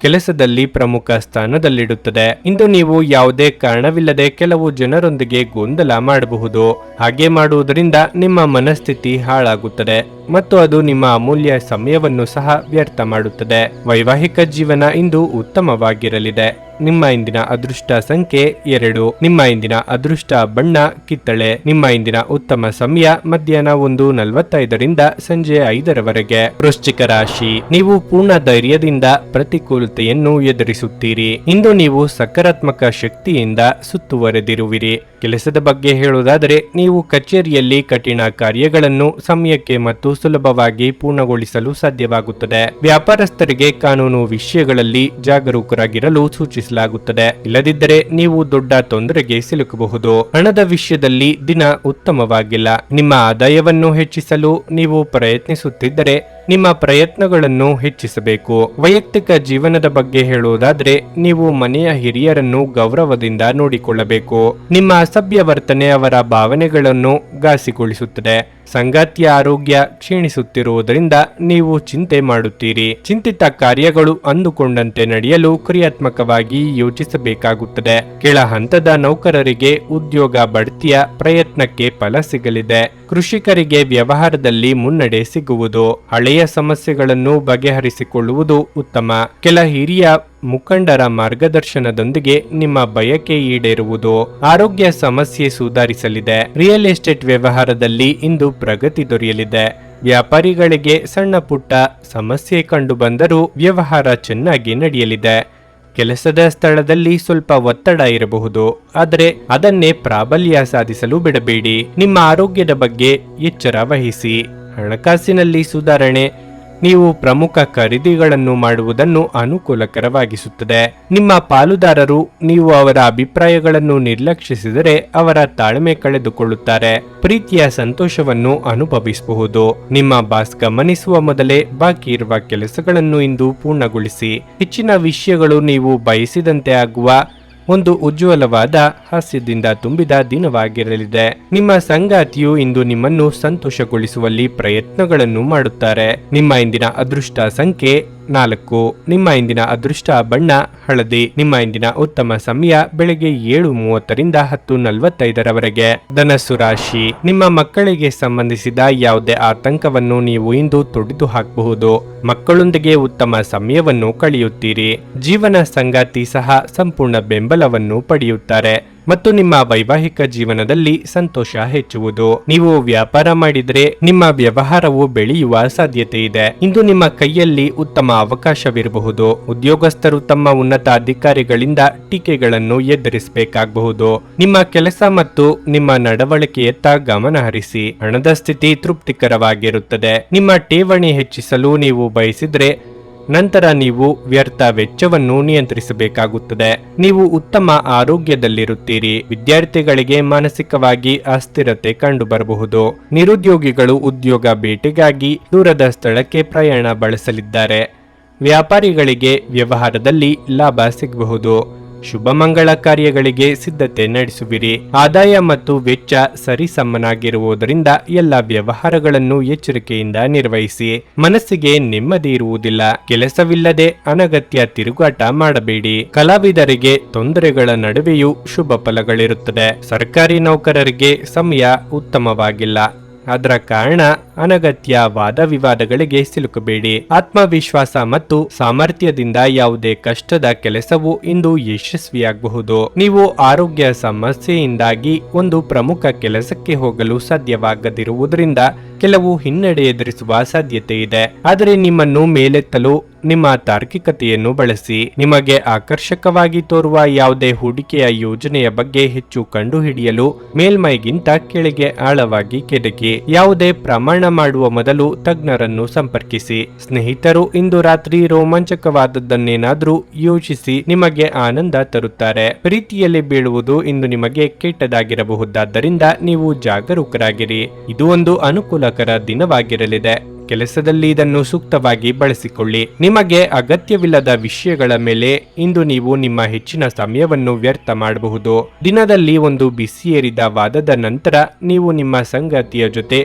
ಕೆಲಸದಲ್ಲಿ ಪ್ರಮುಖ ಸ್ಥಾನದಲ್ಲಿಡುತ್ತದೆ. ಇಂದು ನೀವು ಯಾವುದೇ ಕಾರಣವಿಲ್ಲದೆ ಕೆಲವು ಜನರೊಂದಿಗೆ ಗೊಂದಲ ಮಾಡಬಹುದು. ಹಾಗೆ ಮಾಡುವುದರಿಂದ ನಿಮ್ಮ ಮನಸ್ಥಿತಿ ಹಾಳಾಗುತ್ತದೆ ಮತ್ತು ಅದು ನಿಮ್ಮ ಅಮೂಲ್ಯ ಸಮಯವನ್ನು ಸಹ ವ್ಯರ್ಥ ಮಾಡುತ್ತದೆ. ವೈವಾಹಿಕ ಜೀವನ ಇಂದು ಉತ್ತಮವಾಗಿರಲಿದೆ. ನಿಮ್ಮ ಇಂದಿನ ಅದೃಷ್ಟ ಸಂಖ್ಯೆ 2. ನಿಮ್ಮ ಇಂದಿನ ಅದೃಷ್ಟ ಬಣ್ಣ ಕಿತ್ತಳೆ. ನಿಮ್ಮ ಇಂದಿನ ಉತ್ತಮ ಸಮಯ ಮಧ್ಯಾಹ್ನ 1:45ರಿಂದ ಸಂಜೆ 5ರವರೆಗೆ. ವೃಶ್ಚಿಕ ರಾಶಿ, ನೀವು ಪೂರ್ಣ ಧೈರ್ಯದಿಂದ ಪ್ರತಿಕೂಲತೆಯನ್ನು ಎದುರಿಸುತ್ತೀರಿ. ಇಂದು ನೀವು ಸಕಾರಾತ್ಮಕ ಶಕ್ತಿಯಿಂದ ಸುತ್ತುವರೆದಿರುವಿರಿ. ಕೆಲಸದ ಬಗ್ಗೆ ಹೇಳುವುದಾದರೆ ನೀವು ಕಚೇರಿಯಲ್ಲಿ ಕಠಿಣ ಕಾರ್ಯಗಳನ್ನು ಸಮಯಕ್ಕೆ ಮತ್ತು ಸುಲಭವಾಗಿ ಪೂರ್ಣಗೊಳಿಸಲು ಸಾಧ್ಯವಾಗುತ್ತದೆ. ವ್ಯಾಪಾರಸ್ಥರಿಗೆ ಕಾನೂನು ವಿಷಯಗಳಲ್ಲಿ ಜಾಗರೂಕರಾಗಿರಲು ಸೂಚಿಸಲಾಗುತ್ತದೆ. ಇಲ್ಲದಿದ್ದರೆ ನೀವು ದೊಡ್ಡ ತೊಂದರೆಗೆ ಸಿಲುಕಬಹುದು. ಹಣದ ವಿಷಯದಲ್ಲಿ ದಿನ ಉತ್ತಮವಾಗಿಲ್ಲ. ನಿಮ್ಮ ಆದಾಯವನ್ನು ಹೆಚ್ಚಿಸಲು ನೀವು ಪ್ರಯತ್ನಿಸುತ್ತಿದ್ದರೆ ನಿಮ್ಮ ಪ್ರಯತ್ನಗಳನ್ನು ಹೆಚ್ಚಿಸಬೇಕು. ವೈಯಕ್ತಿಕ ಜೀವನದ ಬಗ್ಗೆ ಹೇಳುವುದಾದ್ರೆ ನೀವು ಮನೆಯ ಹಿರಿಯರನ್ನು ಗೌರವದಿಂದ ನೋಡಿಕೊಳ್ಳಬೇಕು. ನಿಮ್ಮ ಅಸಭ್ಯ ವರ್ತನೆ ಅವರ ಭಾವನೆಗಳನ್ನು ಘಾಸಿಗೊಳಿಸುತ್ತದೆ. ಸಂಗಾತಿಯ ಆರೋಗ್ಯ ಕ್ಷೀಣಿಸುತ್ತಿರುವುದರಿಂದ ನೀವು ಚಿಂತೆ ಮಾಡುತ್ತೀರಿ. ಚಿಂತಿತ ಕಾರ್ಯಗಳು ಅಂದುಕೊಂಡಂತೆ ನಡೆಯಲು ಕ್ರಿಯಾತ್ಮಕವಾಗಿ ಯೋಚಿಸಬೇಕಾಗುತ್ತದೆ. ಕೆಳ ಹಂತದ ನೌಕರರಿಗೆ ಉದ್ಯೋಗ ಬಡ್ತಿಯ ಪ್ರಯತ್ನಕ್ಕೆ ಫಲ ಸಿಗಲಿದೆ. ಕೃಷಿಕರಿಗೆ ವ್ಯವಹಾರದಲ್ಲಿ ಮುನ್ನಡೆ ಸಿಗುವುದು. ಹಳೆಯ ಸಮಸ್ಯೆಗಳನ್ನು ಬಗೆಹರಿಸಿಕೊಳ್ಳುವುದು ಉತ್ತಮ. ಕೆಲ ಹಿರಿಯ ಮುಖಂಡರ ಮಾರ್ಗದರ್ಶನದೊಂದಿಗೆ ನಿಮ್ಮ ಬಯಕೆ ಈಡೇರುವುದು. ಆರೋಗ್ಯ ಸಮಸ್ಯೆ ಸುಧಾರಿಸಲಿದೆ. ರಿಯಲ್ ಎಸ್ಟೇಟ್ ವ್ಯವಹಾರದಲ್ಲಿ ಇಂದು ಪ್ರಗತಿ ದೊರೆಯಲಿದೆ. ವ್ಯಾಪಾರಿಗಳಿಗೆ ಸಣ್ಣ ಪುಟ್ಟ ಸಮಸ್ಯೆ ಕಂಡು ಬಂದರೂ ವ್ಯವಹಾರ ಚೆನ್ನಾಗಿ ನಡೆಯಲಿದೆ. ಕೆಲಸದ ಸ್ಥಳದಲ್ಲಿ ಸ್ವಲ್ಪ ಒತ್ತಡ ಇರಬಹುದು, ಆದರೆ ಅದನ್ನೇ ಪ್ರಾಬಲ್ಯ ಸಾಧಿಸಲು ಬಿಡಬೇಡಿ. ನಿಮ್ಮ ಆರೋಗ್ಯದ ಬಗ್ಗೆ ಎಚ್ಚರ ವಹಿಸಿ. ಹಣಕಾಸಿನಲ್ಲಿ ಸುಧಾರಣೆ. ನೀವು ಪ್ರಮುಖ ಖರೀದಿಗಳನ್ನು ಮಾಡುವುದನ್ನು ಅನುಕೂಲಕರವಾಗಿಸುತ್ತದೆ. ನಿಮ್ಮ ಪಾಲುದಾರರು ನೀವು ಅವರ ಅಭಿಪ್ರಾಯಗಳನ್ನು ನಿರ್ಲಕ್ಷಿಸಿದರೆ ಅವರ ತಾಳ್ಮೆ ಕಳೆದುಕೊಳ್ಳುತ್ತಾರೆ. ಪ್ರೀತಿಯ ಸಂತೋಷವನ್ನು ಅನುಭವಿಸಬಹುದು. ನಿಮ್ಮ ಬಾಸ್ ಗಮನಿಸುವ ಮೊದಲೇ ಬಾಕಿ ಇರುವ ಕೆಲಸಗಳನ್ನು ಇಂದು ಪೂರ್ಣಗೊಳಿಸಿ. ಹೆಚ್ಚಿನ ವಿಷಯಗಳು ನೀವು ಬಯಸಿದಂತೆ ಆಗುವ ಒಂದು ಉಜ್ವಲವಾದ ಹಾಸ್ಯದಿಂದ ತುಂಬಿದ ದಿನವಾಗಿರಲಿದೆ. ನಿಮ್ಮ ಸಂಗಾತಿಯು ಇಂದು ನಿಮ್ಮನ್ನು ಸಂತೋಷಗೊಳಿಸುವಲ್ಲಿ ಪ್ರಯತ್ನಗಳನ್ನು ಮಾಡುತ್ತಾರೆ. ನಿಮ್ಮ ಇಂದಿನ ಅದೃಷ್ಟ ಸಂಖ್ಯೆ 4. ನಿಮ್ಮ ಇಂದಿನ ಅದೃಷ್ಟ ಬಣ್ಣ ಹಳದಿ. ನಿಮ್ಮ ಇಂದಿನ ಉತ್ತಮ ಸಮಯ ಬೆಳಗ್ಗೆ 7:30ರಿಂದ 10:45ರವರೆಗೆ. ಧನಸ್ಸು ರಾಶಿ. ನಿಮ್ಮ ಮಕ್ಕಳಿಗೆ ಸಂಬಂಧಿಸಿದ ಯಾವುದೇ ಆತಂಕವನ್ನು ನೀವು ಇಂದು ತೊಡೆದು ಹಾಕಬಹುದು. ಮಕ್ಕಳೊಂದಿಗೆ ಉತ್ತಮ ಸಮಯವನ್ನು ಕಳೆಯುತ್ತೀರಿ. ಜೀವನ ಸಂಗಾತಿ ಸಹ ಸಂಪೂರ್ಣ ಬೆಂಬಲವನ್ನು ಪಡೆಯುತ್ತಾರೆ ಮತ್ತು ನಿಮ್ಮ ವೈವಾಹಿಕ ಜೀವನದಲ್ಲಿ ಸಂತೋಷ ಹೆಚ್ಚುವುದು. ನೀವು ವ್ಯಾಪಾರ ಮಾಡಿದರೆ ನಿಮ್ಮ ವ್ಯವಹಾರವು ಬೆಳೆಯುವ ಸಾಧ್ಯತೆ ಇದೆ. ಇಂದು ನಿಮ್ಮ ಕೈಯಲ್ಲಿ ಉತ್ತಮ ಅವಕಾಶವಿರಬಹುದು. ಉದ್ಯೋಗಸ್ಥರು ತಮ್ಮ ಉನ್ನತ ಅಧಿಕಾರಿಗಳಿಂದ ಟೀಕೆಗಳನ್ನು ಎದುರಿಸಬೇಕಾಗಬಹುದು. ನಿಮ್ಮ ಕೆಲಸ ಮತ್ತು ನಿಮ್ಮ ನಡವಳಿಕೆಯತ್ತ ಗಮನ ಹರಿಸಿ. ಹಣದ ಸ್ಥಿತಿ ತೃಪ್ತಿಕರವಾಗಿರುತ್ತದೆ. ನಿಮ್ಮ ಠೇವಣಿ ಹೆಚ್ಚಿಸಲು ನೀವು ಬಯಸಿದ್ರೆ ನಂತರ ನೀವು ವ್ಯರ್ಥ ವೆಚ್ಚವನ್ನು ನಿಯಂತ್ರಿಸಬೇಕಾಗುತ್ತದೆ. ನೀವು ಉತ್ತಮ ಆರೋಗ್ಯದಲ್ಲಿರುತ್ತೀರಿ. ವಿದ್ಯಾರ್ಥಿಗಳಿಗೆ ಮಾನಸಿಕವಾಗಿ ಅಸ್ಥಿರತೆ ಕಂಡುಬರಬಹುದು. ನಿರುದ್ಯೋಗಿಗಳು ಉದ್ಯೋಗ ಭೇಟಿಗಾಗಿ ದೂರದ ಸ್ಥಳಕ್ಕೆ ಪ್ರಯಾಣ ಬಳಸಲಿದ್ದಾರೆ. ವ್ಯಾಪಾರಿಗಳಿಗೆ ವ್ಯವಹಾರದಲ್ಲಿ ಲಾಭ ಸಿಗಬಹುದು. ಶುಭ ಮಂಗಳ ಕಾರ್ಯಗಳಿಗೆ ಸಿದ್ಧತೆ ನಡೆಸುವಿರಿ. ಆದಾಯ ಮತ್ತು ವೆಚ್ಚ ಸರಿಸಮನಾಗಿರುವುದರಿಂದ ಎಲ್ಲ ವ್ಯವಹಾರಗಳನ್ನು ಎಚ್ಚರಿಕೆಯಿಂದ ನಿರ್ವಹಿಸಿ. ಮನಸ್ಸಿಗೆ ನೆಮ್ಮದಿ ಇರುವುದಿಲ್ಲ. ಕೆಲಸವಿಲ್ಲದೆ ಅನಗತ್ಯ ತಿರುಗಾಟ ಮಾಡಬೇಡಿ. ಕಲಾವಿದರಿಗೆ ತೊಂದರೆಗಳ ನಡುವೆಯೂ ಶುಭ ಫಲಗಳಿರುತ್ತದೆ. ಸರ್ಕಾರಿ ನೌಕರರಿಗೆ ಸಮಯ ಉತ್ತಮವಾಗಿಲ್ಲ. ಅದರ ಕಾರಣ ಅನಗತ್ಯ ವಾದ ವಿವಾದಗಳಿಗೆ ಸಿಲುಕಬೇಡಿ. ಆತ್ಮವಿಶ್ವಾಸ ಮತ್ತು ಸಾಮರ್ಥ್ಯದಿಂದ ಯಾವುದೇ ಕಷ್ಟದ ಕೆಲಸವು ಇಂದು ಯಶಸ್ವಿಯಾಗಬಹುದು. ನೀವು ಆರೋಗ್ಯ ಸಮಸ್ಯೆಯಿಂದಾಗಿ ಒಂದು ಪ್ರಮುಖ ಕೆಲಸಕ್ಕೆ ಹೋಗಲು ಸಾಧ್ಯವಾಗದಿರುವುದರಿಂದ ಕೆಲವು ಹಿನ್ನಡೆ ಎದುರಿಸುವ ಸಾಧ್ಯತೆ ಇದೆ. ಆದರೆ ನಿಮ್ಮನ್ನು ಮೇಲೆತ್ತಲು ನಿಮ್ಮ ತಾರ್ಕಿಕತೆಯನ್ನು ಬಳಸಿ. ನಿಮಗೆ ಆಕರ್ಷಕವಾಗಿ ತೋರುವ ಯಾವುದೇ ಹೂಡಿಕೆಯ ಯೋಜನೆಯ ಬಗ್ಗೆ ಹೆಚ್ಚು ಕಂಡುಹಿಡಿಯಲು ಮೇಲ್ಮೈಗಿಂತ ಕೆಳಗೆ ಆಳವಾಗಿ ಕೆದಕಿ. ಯಾವುದೇ ಪ್ರಮಾಣ ಮಾಡುವ ಮೊದಲು ತಜ್ಞರನ್ನು ಸಂಪರ್ಕಿಸಿ. ಸ್ನೇಹಿತರು ಇಂದು ರಾತ್ರಿ ರೋಮಾಂಚಕವಾದದ್ದನ್ನೇನಾದ್ರೂ ಯೋಚಿಸಿ ನಿಮಗೆ ಆನಂದ ತರುತ್ತಾರೆ. ಪ್ರೀತಿಯಲ್ಲಿ ಬೀಳುವುದು ಇಂದು ನಿಮಗೆ ಕೆಟ್ಟದಾಗಿರಬಹುದಾದ್ದರಿಂದ ನೀವು ಜಾಗರೂಕರಾಗಿರಿ. ಇದು ಒಂದು ಅನುಕೂಲಕರ ದಿನವಾಗಿರಲಿದೆ. ಕೆಲಸದಲ್ಲಿ ಇದನ್ನು ಸೂಕ್ತವಾಗಿ ಬಳಸಿಕೊಳ್ಳಿ. ನಿಮಗೆ ಅಗತ್ಯವಿಲ್ಲದ ವಿಷಯಗಳ ಮೇಲೆ ಇಂದು ನೀವು ನಿಮ್ಮ ಹೆಚ್ಚಿನ ಸಮಯವನ್ನು ವ್ಯರ್ಥ ಮಾಡಬಹುದು. ದಿನದಲ್ಲಿ ಒಂದು ಬಿಸಿಯೇರಿದ ವಾದದ ನಂತರ ನೀವು ನಿಮ್ಮ ಸಂಗಾತಿಯ ಜೊತೆ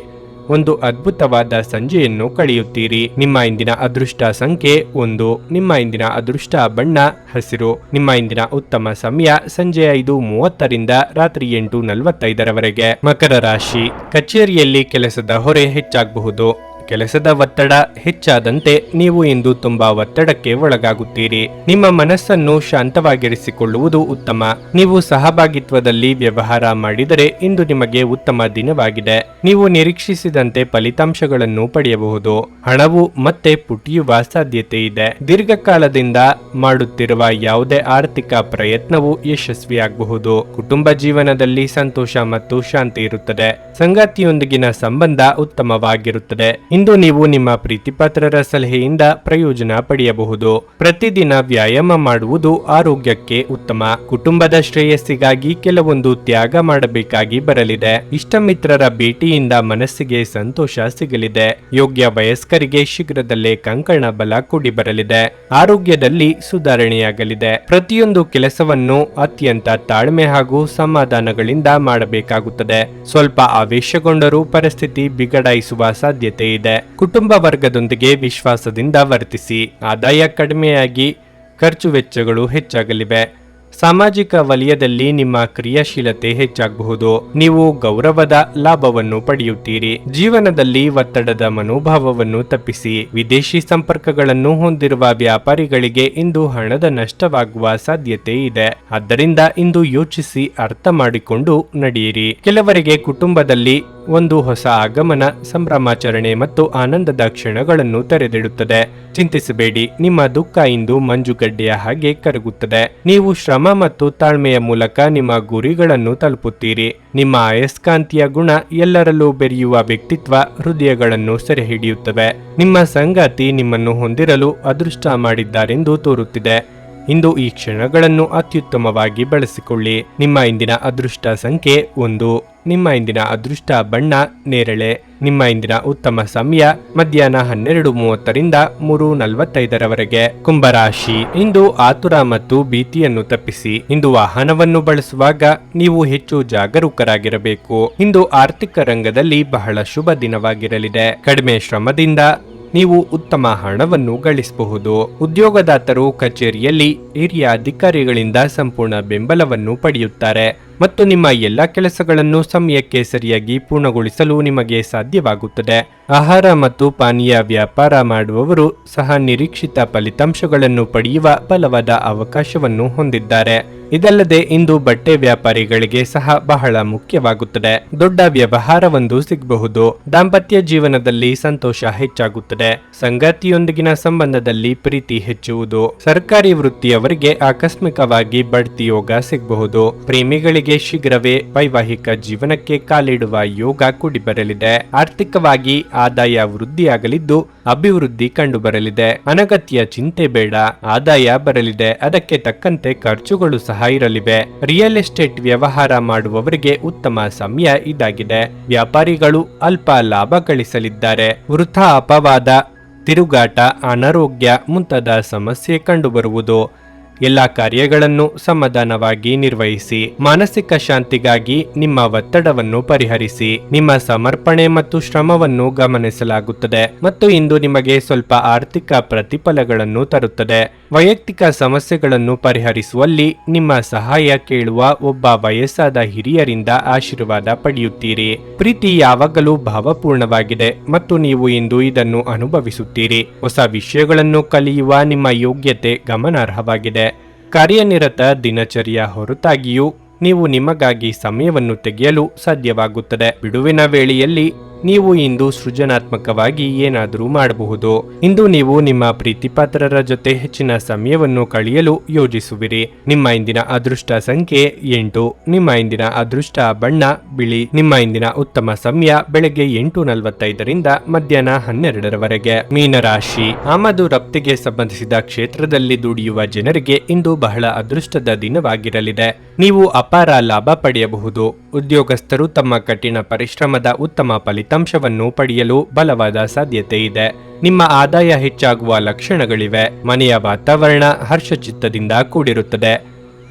ಒಂದು ಅದ್ಭುತವಾದ ಸಂಜೆಯನ್ನು ಕಳೆಯುತ್ತೀರಿ. ನಿಮ್ಮ ಇಂದಿನ ಅದೃಷ್ಟ ಸಂಖ್ಯೆ 1. ನಿಮ್ಮ ಇಂದಿನ ಅದೃಷ್ಟ ಬಣ್ಣ ಹಸಿರು. ನಿಮ್ಮ ಇಂದಿನ ಉತ್ತಮ ಸಮಯ ಸಂಜೆ 5:30ರಿಂದ ರಾತ್ರಿ 8:45ರವರೆಗೆ. ಮಕರ ರಾಶಿ. ಕಚೇರಿಯಲ್ಲಿ ಕೆಲಸದ ಹೊರೆ ಹೆಚ್ಚಾಗಬಹುದು. ಕೆಲಸದ ಒತ್ತಡ ಹೆಚ್ಚಾದಂತೆ ನೀವು ಇಂದು ತುಂಬಾ ಒತ್ತಡಕ್ಕೆ ಒಳಗಾಗುತ್ತೀರಿ. ನಿಮ್ಮ ಮನಸ್ಸನ್ನು ಶಾಂತವಾಗಿರಿಸಿಕೊಳ್ಳುವುದು ಉತ್ತಮ. ನೀವು ಸಹಭಾಗಿತ್ವದಲ್ಲಿ ವ್ಯವಹಾರ ಮಾಡಿದರೆ ಇಂದು ನಿಮಗೆ ಉತ್ತಮ ದಿನವಾಗಿದೆ. ನೀವು ನಿರೀಕ್ಷಿಸಿದಂತೆ ಫಲಿತಾಂಶಗಳನ್ನು ಪಡೆಯಬಹುದು. ಹಣವು ಮತ್ತೆ ಪುಟಿಯುವ ಸಾಧ್ಯತೆ ಇದೆ. ದೀರ್ಘಕಾಲದಿಂದ ಮಾಡುತ್ತಿರುವ ಯಾವುದೇ ಆರ್ಥಿಕ ಪ್ರಯತ್ನವು ಯಶಸ್ವಿಯಾಗಬಹುದು. ಕುಟುಂಬ ಜೀವನದಲ್ಲಿ ಸಂತೋಷ ಮತ್ತು ಶಾಂತಿ ಇರುತ್ತದೆ. ಸಂಗಾತಿಯೊಂದಿಗಿನ ಸಂಬಂಧ ಉತ್ತಮವಾಗಿರುತ್ತದೆ. ಇಂದು ನೀವು ನಿಮ್ಮ ಪ್ರೀತಿಪಾತ್ರರ ಸಲಹೆಯಿಂದ ಪ್ರಯೋಜನ ಪಡೆಯಬಹುದು. ಪ್ರತಿದಿನ ವ್ಯಾಯಾಮ ಮಾಡುವುದು ಆರೋಗ್ಯಕ್ಕೆ ಉತ್ತಮ. ಕುಟುಂಬದ ಶ್ರೇಯಸ್ಸಿಗಾಗಿ ಕೆಲವೊಂದು ತ್ಯಾಗ ಮಾಡಬೇಕಾಗಿ ಬರಲಿದೆ. ಇಷ್ಟಮಿತ್ರರ ಭೇಟಿಯಿಂದ ಮನಸ್ಸಿಗೆ ಸಂತೋಷ ಸಿಗಲಿದೆ. ಯೋಗ್ಯ ವಯಸ್ಕರಿಗೆ ಶೀಘ್ರದಲ್ಲೇ ಕಂಕಣ ಬಲ ಕೂಡಿ ಬರಲಿದೆ. ಆರೋಗ್ಯದಲ್ಲಿ ಸುಧಾರಣೆಯಾಗಲಿದೆ. ಪ್ರತಿಯೊಂದು ಕೆಲಸವನ್ನು ಅತ್ಯಂತ ತಾಳ್ಮೆ ಹಾಗೂ ಸಮಾಧಾನಗಳಿಂದ ಮಾಡಬೇಕಾಗುತ್ತದೆ. ಸ್ವಲ್ಪ ಆವೇಶಗೊಂಡರೂ ಪರಿಸ್ಥಿತಿ ಬಿಗಡಾಯಿಸುವ ಸಾಧ್ಯತೆ ಇದೆ. ಕುಟುಂಬ ವರ್ಗದೊಂದಿಗೆ ವಿಶ್ವಾಸದಿಂದ ವರ್ತಿಸಿ. ಆದಾಯ ಕಡಿಮೆಯಾಗಿ ಖರ್ಚು ವೆಚ್ಚಗಳು ಹೆಚ್ಚಾಗಲಿವೆ. ಸಾಮಾಜಿಕ ವಲಯದಲ್ಲಿ ನಿಮ್ಮ ಕ್ರಿಯಾಶೀಲತೆ ಹೆಚ್ಚಾಗಬಹುದು. ನೀವು ಗೌರವದ ಲಾಭವನ್ನು ಪಡೆಯುತ್ತೀರಿ. ಜೀವನದಲ್ಲಿ ಒತ್ತಡದ ಮನೋಭಾವವನ್ನು ತಪ್ಪಿಸಿ. ವಿದೇಶಿ ಸಂಪರ್ಕಗಳನ್ನು ಹೊಂದಿರುವ ವ್ಯಾಪಾರಿಗಳಿಗೆ ಇಂದು ಹಣದ ನಷ್ಟವಾಗುವ ಸಾಧ್ಯತೆ ಇದೆ. ಆದ್ದರಿಂದ ಇಂದು ಯೋಚಿಸಿ ಅರ್ಥ ಮಾಡಿಕೊಂಡು ನಡೆಯಿರಿ. ಕೆಲವರಿಗೆ ಕುಟುಂಬದಲ್ಲಿ ಒಂದು ಹೊಸ ಆಗಮನ, ಸಂಭ್ರಮಾಚರಣೆ ಮತ್ತು ಆನಂದದ ಕ್ಷಣಗಳನ್ನು ತೆರೆದಿಡುತ್ತದೆ. ಚಿಂತಿಸಬೇಡಿ, ನಿಮ್ಮ ದುಃಖ ಇಂದು ಮಂಜುಗಡ್ಡೆಯ ಹಾಗೆ ಕರಗುತ್ತದೆ. ನೀವು ಶ್ರಮ ಮತ್ತು ತಾಳ್ಮೆಯ ಮೂಲಕ ನಿಮ್ಮ ಗುರಿಗಳನ್ನು ತಲುಪುತ್ತೀರಿ. ನಿಮ್ಮ ಅಯಸ್ಕಾಂತೀಯ ಗುಣ, ಎಲ್ಲರಲ್ಲೂ ಬೆರೆಯುವ ವ್ಯಕ್ತಿತ್ವ ಹೃದಯಗಳನ್ನು ಸೆರೆ ಹಿಡಿಯುತ್ತವೆ. ನಿಮ್ಮ ಸಂಗಾತಿ ನಿಮ್ಮನ್ನು ಹೊಂದಿರಲು ಅದೃಷ್ಟ ಮಾಡಿದ್ದಾರೆಂದು ತೋರುತ್ತಿದೆ. ಇಂದು ಈ ಕ್ಷಣಗಳನ್ನು ಅತ್ಯುತ್ತಮವಾಗಿ ಬಳಸಿಕೊಳ್ಳಿ. ನಿಮ್ಮ ಇಂದಿನ ಅದೃಷ್ಟ ಸಂಖ್ಯೆ 1. ನಿಮ್ಮ ಇಂದಿನ ಅದೃಷ್ಟ ಬಣ್ಣ ನೇರಳೆ. ನಿಮ್ಮ ಇಂದಿನ ಉತ್ತಮ ಸಮಯ ಮಧ್ಯಾಹ್ನ 12:30ರಿಂದ 3:45ರವರೆಗೆ. ಕುಂಭರಾಶಿ, ಇಂದು ಆತುರ ಮತ್ತು ಭೀತಿಯನ್ನು ತಪ್ಪಿಸಿ. ಇಂದು ವಾಹನವನ್ನು ಬಳಸುವಾಗ ನೀವು ಹೆಚ್ಚು ಜಾಗರೂಕರಾಗಿರಬೇಕು. ಇಂದು ಆರ್ಥಿಕ ರಂಗದಲ್ಲಿ ಬಹಳ ಶುಭ ದಿನವಾಗಿರಲಿದೆ. ಕಡಿಮೆ ಶ್ರಮದಿಂದ ನೀವು ಉತ್ತಮ ಹಣವನ್ನು ಗಳಿಸಬಹುದು. ಉದ್ಯೋಗದಾತರು ಕಚೇರಿಯಲ್ಲಿ ಹಿರಿಯ ಅಧಿಕಾರಿಗಳಿಂದ ಸಂಪೂರ್ಣ ಬೆಂಬಲವನ್ನು ಪಡೆಯುತ್ತಾರೆ ಮತ್ತು ನಿಮ್ಮ ಎಲ್ಲ ಕೆಲಸಗಳನ್ನು ಸಮಯಕ್ಕೆ ಸರಿಯಾಗಿ ಪೂರ್ಣಗೊಳಿಸಲು ನಿಮಗೆ ಸಾಧ್ಯವಾಗುತ್ತದೆ. ಆಹಾರ ಮತ್ತು ಪಾನೀಯ ವ್ಯಾಪಾರ ಮಾಡುವವರು ಸಹ ನಿರೀಕ್ಷಿತ ಫಲಿತಾಂಶಗಳನ್ನು ಪಡೆಯುವ ಬಲವಾದ ಅವಕಾಶವನ್ನು ಹೊಂದಿದ್ದಾರೆ. ಇದಲ್ಲದೆ ಇಂದು ಬಟ್ಟೆ ವ್ಯಾಪಾರಿಗಳಿಗೆ ಸಹ ಬಹಳ ಮುಖ್ಯವಾಗುತ್ತದೆ. ದೊಡ್ಡ ವ್ಯವಹಾರವೊಂದು ಸಿಗಬಹುದು. ದಾಂಪತ್ಯ ಜೀವನದಲ್ಲಿ ಸಂತೋಷ ಹೆಚ್ಚಾಗುತ್ತದೆ. ಸಂಗಾತಿಯೊಂದಿಗಿನ ಸಂಬಂಧದಲ್ಲಿ ಪ್ರೀತಿ ಹೆಚ್ಚುವುದು. ಸರ್ಕಾರಿ ವೃತ್ತಿಯವರಿಗೆ ಆಕಸ್ಮಿಕವಾಗಿ ಬಡ್ತಿ ಯೋಗ ಸಿಗಬಹುದು. ಪ್ರೇಮಿಗಳಿಗೆ ಶೀಘ್ರವೇ ವೈವಾಹಿಕ ಜೀವನಕ್ಕೆ ಕಾಲಿಡುವ ಯೋಗ ಕೂಡಿಬರಲಿದೆ. ಆರ್ಥಿಕವಾಗಿ ಆದಾಯ ವೃದ್ಧಿಯಾಗಲಿದ್ದು ಅಭಿವೃದ್ಧಿ ಕಂಡುಬರಲಿದೆ. ಅನಗತ್ಯ ಚಿಂತೆ ಬೇಡ, ಆದಾಯ ಬರಲಿದೆ. ಅದಕ್ಕೆ ತಕ್ಕಂತೆ ಖರ್ಚುಗಳು ಸಹ ಇರಲಿವೆ. ರಿಯಲ್ ಎಸ್ಟೇಟ್ ವ್ಯವಹಾರ ಮಾಡುವವರಿಗೆ ಉತ್ತಮ ಸಮಯ ಇದಾಗಿದೆ. ವ್ಯಾಪಾರಿಗಳು ಅಲ್ಪ ಲಾಭ ಗಳಿಸಲಿದ್ದಾರೆ. ವೃಥಾ ಅಪವಾದ, ತಿರುಗಾಟ, ಅನಾರೋಗ್ಯ ಮುಂತಾದ ಸಮಸ್ಯೆ ಕಂಡುಬರುವುದು. ಎಲ್ಲ ಕಾರ್ಯಗಳನ್ನು ಸಮಾಧಾನವಾಗಿ ನಿರ್ವಹಿಸಿ. ಮಾನಸಿಕ ಶಾಂತಿಗಾಗಿ ನಿಮ್ಮ ಒತ್ತಡವನ್ನು ಪರಿಹರಿಸಿ. ನಿಮ್ಮ ಸಮರ್ಪಣೆ ಮತ್ತು ಶ್ರಮವನ್ನು ಗಮನಿಸಲಾಗುತ್ತದೆ ಮತ್ತು ಇಂದು ನಿಮಗೆ ಸ್ವಲ್ಪ ಆರ್ಥಿಕ ಪ್ರತಿಫಲಗಳನ್ನು ತರುತ್ತದೆ. ವೈಯಕ್ತಿಕ ಸಮಸ್ಯೆಗಳನ್ನು ಪರಿಹರಿಸುವಲ್ಲಿ ನಿಮ್ಮ ಸಹಾಯ ಕೇಳುವ ಒಬ್ಬ ವಯಸ್ಸಾದ ಹಿರಿಯರಿಂದ ಆಶೀರ್ವಾದ ಪಡೆಯುತ್ತೀರಿ. ಪ್ರೀತಿ ಯಾವಾಗಲೂ ಭಾವಪೂರ್ಣವಾಗಿದೆ ಮತ್ತು ನೀವು ಇಂದು ಇದನ್ನು ಅನುಭವಿಸುತ್ತೀರಿ. ಹೊಸ ವಿಷಯಗಳನ್ನು ಕಲಿಯುವ ನಿಮ್ಮ ಯೋಗ್ಯತೆ ಗಮನಾರ್ಹವಾಗಿದೆ. ಕಾರ್ಯನಿರತ ದಿನಚರಿಯ ಹೊರತಾಗಿಯೂ ನೀವು ನಿಮಗಾಗಿ ಸಮಯವನ್ನು ತೆಗೆಯಲು ಸಾಧ್ಯವಾಗುತ್ತದೆ. ಬಿಡುವಿನ ವೇಳೆಯಲ್ಲಿ ನೀವು ಇಂದು ಸೃಜನಾತ್ಮಕವಾಗಿ ಏನಾದರೂ ಮಾಡಬಹುದು. ಇಂದು ನೀವು ನಿಮ್ಮ ಪ್ರೀತಿಪಾತ್ರರ ಜೊತೆ ಹೆಚ್ಚಿನ ಸಮಯವನ್ನು ಕಳೆಯಲು ಯೋಜಿಸುವಿರಿ. ನಿಮ್ಮ ಇಂದಿನ ಅದೃಷ್ಟ ಸಂಖ್ಯೆ 8. ನಿಮ್ಮ ಇಂದಿನ ಅದೃಷ್ಟ ಬಣ್ಣ ಬಿಳಿ. ನಿಮ್ಮ ಇಂದಿನ ಉತ್ತಮ ಸಮಯ ಬೆಳಗ್ಗೆ 8:45ರಿಂದ ಮಧ್ಯಾಹ್ನ 12ರವರೆಗೆ. ಮೀನರಾಶಿ, ಆಮದು ರಫ್ತಿಗೆ ಸಂಬಂಧಿಸಿದ ಕ್ಷೇತ್ರದಲ್ಲಿ ದುಡಿಯುವ ಜನರಿಗೆ ಇಂದು ಬಹಳ ಅದೃಷ್ಟದ ದಿನವಾಗಿರಲಿದೆ. ನೀವು ಅಪಾರ ಲಾಭ ಪಡೆಯಬಹುದು. ಉದ್ಯೋಗಸ್ಥರು ತಮ್ಮ ಕಠಿಣ ಪರಿಶ್ರಮದ ಉತ್ತಮ ಫಲಿತಾಂಶವನ್ನು ಪಡೆಯಲು ಬಲವಾದ ಸಾಧ್ಯತೆ ಇದೆ. ನಿಮ್ಮ ಆದಾಯ ಹೆಚ್ಚಾಗುವ ಲಕ್ಷಣಗಳಿವೆ. ಮನೆಯ ವಾತಾವರಣ ಹರ್ಷಚಿತ್ತದಿಂದ ಕೂಡಿರುತ್ತದೆ.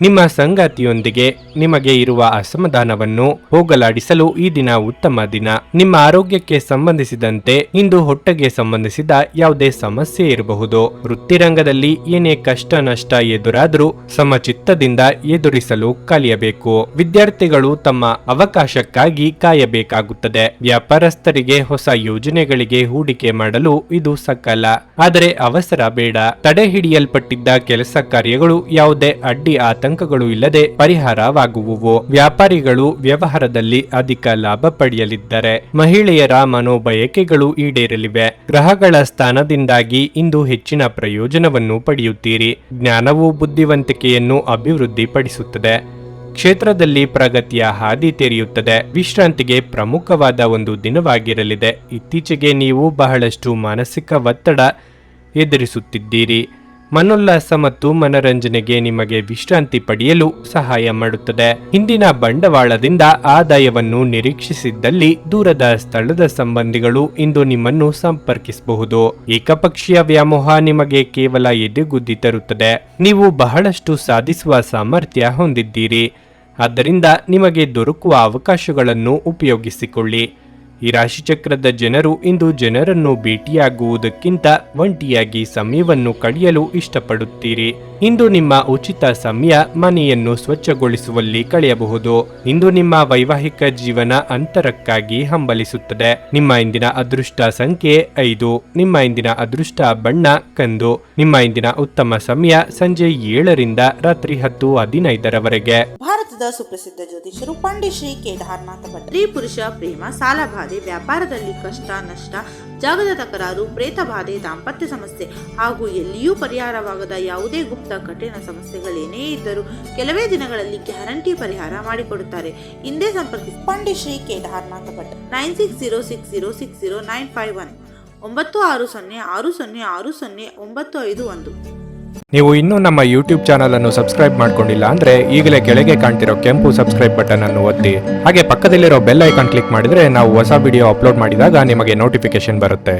ನಿಮ್ಮ ಸಂಗಾತಿಯೊಂದಿಗೆ ನಿಮಗೆ ಇರುವ ಅಸಮಾಧಾನವನ್ನು ಹೋಗಲಾಡಿಸಲು ಈ ದಿನ ಉತ್ತಮ ದಿನ. ನಿಮ್ಮ ಆರೋಗ್ಯಕ್ಕೆ ಸಂಬಂಧಿಸಿದಂತೆ ಇಂದು ಹೊಟ್ಟೆಗೆ ಸಂಬಂಧಿಸಿದ ಯಾವುದೇ ಸಮಸ್ಯೆ ಇರಬಹುದು. ವೃತ್ತಿರಂಗದಲ್ಲಿ ಏನೇ ಕಷ್ಟ ನಷ್ಟ ಎದುರಾದರೂ ಸಮಚಿತ್ತದಿಂದ ಎದುರಿಸಲು ಕಲಿಯಬೇಕು. ವಿದ್ಯಾರ್ಥಿಗಳು ತಮ್ಮ ಅವಕಾಶಕ್ಕಾಗಿ ಕಾಯಬೇಕಾಗುತ್ತದೆ. ವ್ಯಾಪಾರಸ್ಥರಿಗೆ ಹೊಸ ಯೋಜನೆಗಳಿಗೆ ಹೂಡಿಕೆ ಮಾಡಲು ಇದು ಸಕಾಲ. ಆದರೆ ಅವಸರ ಬೇಡ. ತಡೆ ಹಿಡಿಯಲ್ಪಟ್ಟಿದ್ದ ಕೆಲಸ ಕಾರ್ಯಗಳು ಯಾವುದೇ ಅಡ್ಡಿ ಆತಂಕಗಳು ಇಲ್ಲದೆ ಪರಿಹಾರವಾಗುವುವು. ವ್ಯಾಪಾರಿಗಳು ವ್ಯವಹಾರದಲ್ಲಿ ಅಧಿಕ ಲಾಭ ಪಡೆಯಲಿದ್ದಾರೆ. ಮಹಿಳೆಯರ ಮನೋಬಯಕೆಗಳು ಈಡೇರಲಿವೆ. ಗ್ರಹಗಳ ಸ್ಥಾನದಿಂದಾಗಿ ಇಂದು ಹೆಚ್ಚಿನ ಪ್ರಯೋಜನವನ್ನು ಪಡೆಯುತ್ತೀರಿ. ಜ್ಞಾನವು ಬುದ್ಧಿವಂತಿಕೆಯನ್ನು ಅಭಿವೃದ್ಧಿಪಡಿಸುತ್ತದೆ. ಕ್ಷೇತ್ರದಲ್ಲಿ ಪ್ರಗತಿಯ ಹಾದಿ ತೆರೆಯುತ್ತದೆ. ವಿಶ್ರಾಂತಿಗೆ ಪ್ರಮುಖವಾದ ಒಂದು ದಿನವಾಗಿರಲಿದೆ. ಇತ್ತೀಚೆಗೆ ನೀವು ಬಹಳಷ್ಟು ಮಾನಸಿಕ ಒತ್ತಡ ಎದುರಿಸುತ್ತಿದ್ದೀರಿ. ಮನೋಲ್ಲಾಸ ಮತ್ತು ಮನರಂಜನೆಗೆ ನಿಮಗೆ ವಿಶ್ರಾಂತಿ ಪಡೆಯಲು ಸಹಾಯ ಮಾಡುತ್ತದೆ. ಹಿಂದಿನ ಬಂಡವಾಳದಿಂದ ಆದಾಯವನ್ನು ನಿರೀಕ್ಷಿಸಿದ್ದಲ್ಲಿ ದೂರದ ಸ್ಥಳದ ಸಂಬಂಧಿಗಳು ಇಂದು ನಿಮ್ಮನ್ನು ಸಂಪರ್ಕಿಸಬಹುದು. ಏಕಪಕ್ಷೀಯ ವ್ಯಾಮೋಹ ನಿಮಗೆ ಕೇವಲ ಎದೆಗುದ್ದಿ ತರುತ್ತದೆ. ನೀವು ಬಹಳಷ್ಟು ಸಾಧಿಸುವ ಸಾಮರ್ಥ್ಯ ಹೊಂದಿದ್ದೀರಿ. ಆದ್ದರಿಂದ ನಿಮಗೆ ದೊರಕುವ ಅವಕಾಶಗಳನ್ನು ಉಪಯೋಗಿಸಿಕೊಳ್ಳಿ. ಈ ರಾಶಿಚಕ್ರದ ಜನರು ಇಂದು ಜನರನ್ನು ಭೇಟಿಯಾಗುವುದಕ್ಕಿಂತ ಒಂಟಿಯಾಗಿ ಸಮಯವನ್ನು ಕಳೆಯಲು ಇಷ್ಟಪಡುತ್ತೀರಿ. ಇಂದು ನಿಮ್ಮ ಉಚಿತ ಸಮಯ ಮನೆಯನ್ನು ಸ್ವಚ್ಛಗೊಳಿಸುವಲ್ಲಿ ಕಳೆಯಬಹುದು. ಇಂದು ನಿಮ್ಮ ವೈವಾಹಿಕ ಜೀವನ ಅಂತರಕ್ಕಾಗಿ ಹಂಬಲಿಸುತ್ತದೆ. ನಿಮ್ಮ ಇಂದಿನ ಅದೃಷ್ಟ ಸಂಖ್ಯೆ 5. ನಿಮ್ಮ ಇಂದಿನ ಅದೃಷ್ಟ ಬಣ್ಣ ಕಂದು. ನಿಮ್ಮ ಇಂದಿನ ಉತ್ತಮ ಸಮಯ ಸಂಜೆ 7ರಿಂದ ರಾತ್ರಿ 10:15ರವರೆಗೆ. ಭಾರತ ರಾಷ್ಟ್ರದ ಸುಪ್ರಸಿದ್ಧ ಜ್ಯೋತಿಷರು ಪಂಡಿತ್ ಶ್ರೀ ಕೇದಾರನಾಥ ಭಟ್. ಸ್ತ್ರೀ ಪುರುಷ ಪ್ರೇಮ, ಸಾಲಬಾಧೆ, ವ್ಯಾಪಾರದಲ್ಲಿ ಕಷ್ಟ ನಷ್ಟ, ಜಾಗದ ತಕರಾರು, ಪ್ರೇತ ಬಾಧೆ, ದಾಂಪತ್ಯ ಸಮಸ್ಯೆ ಹಾಗೂ ಎಲ್ಲಿಯೂ ಪರಿಹಾರವಾಗದ ಯಾವುದೇ ಗುಪ್ತ ಕಠಿಣ ಸಮಸ್ಯೆಗಳೇನೇ ಇದ್ದರೂ ಕೆಲವೇ ದಿನಗಳಲ್ಲಿ ಗ್ಯಾರಂಟಿ ಪರಿಹಾರ ಮಾಡಿಕೊಡುತ್ತಾರೆ. ಹಿಂದೆ ಸಂಪರ್ಕಿಸಿ ಪಂಡಿತ್ ಶ್ರೀ ಕೇದಾರನಾಥ ಭಟ್ 9606060951 9606060951. ನೀವು ಇನ್ನೂ ನಮ್ಮ ಯೂಟ್ಯೂಬ್ ಚಾನಲ್ ಅನ್ನು ಸಬ್ಸ್ಕ್ರೈಬ್ ಮಾಡ್ಕೊಂಡಿಲ್ಲ ಅಂದ್ರೆ ಈಗಲೇ ಕೆಳಗೆ ಕಾಣ್ತಿರೋ ಕೆಂಪು ಸಬ್ಸ್ಕ್ರೈಬ್ ಬಟನ್ ಅನ್ನು ಒತ್ತಿ ಹಾಗೆ ಪಕ್ಕದಲ್ಲಿರೋ ಬೆಲ್ ಐಕಾನ್ ಕ್ಲಿಕ್ ಮಾಡಿದ್ರೆ ನಾವು ಹೊಸ ವಿಡಿಯೋ ಅಪ್ಲೋಡ್ ಮಾಡಿದಾಗ ನಿಮಗೆ ನೋಟಿಫಿಕೇಶನ್ ಬರುತ್ತೆ.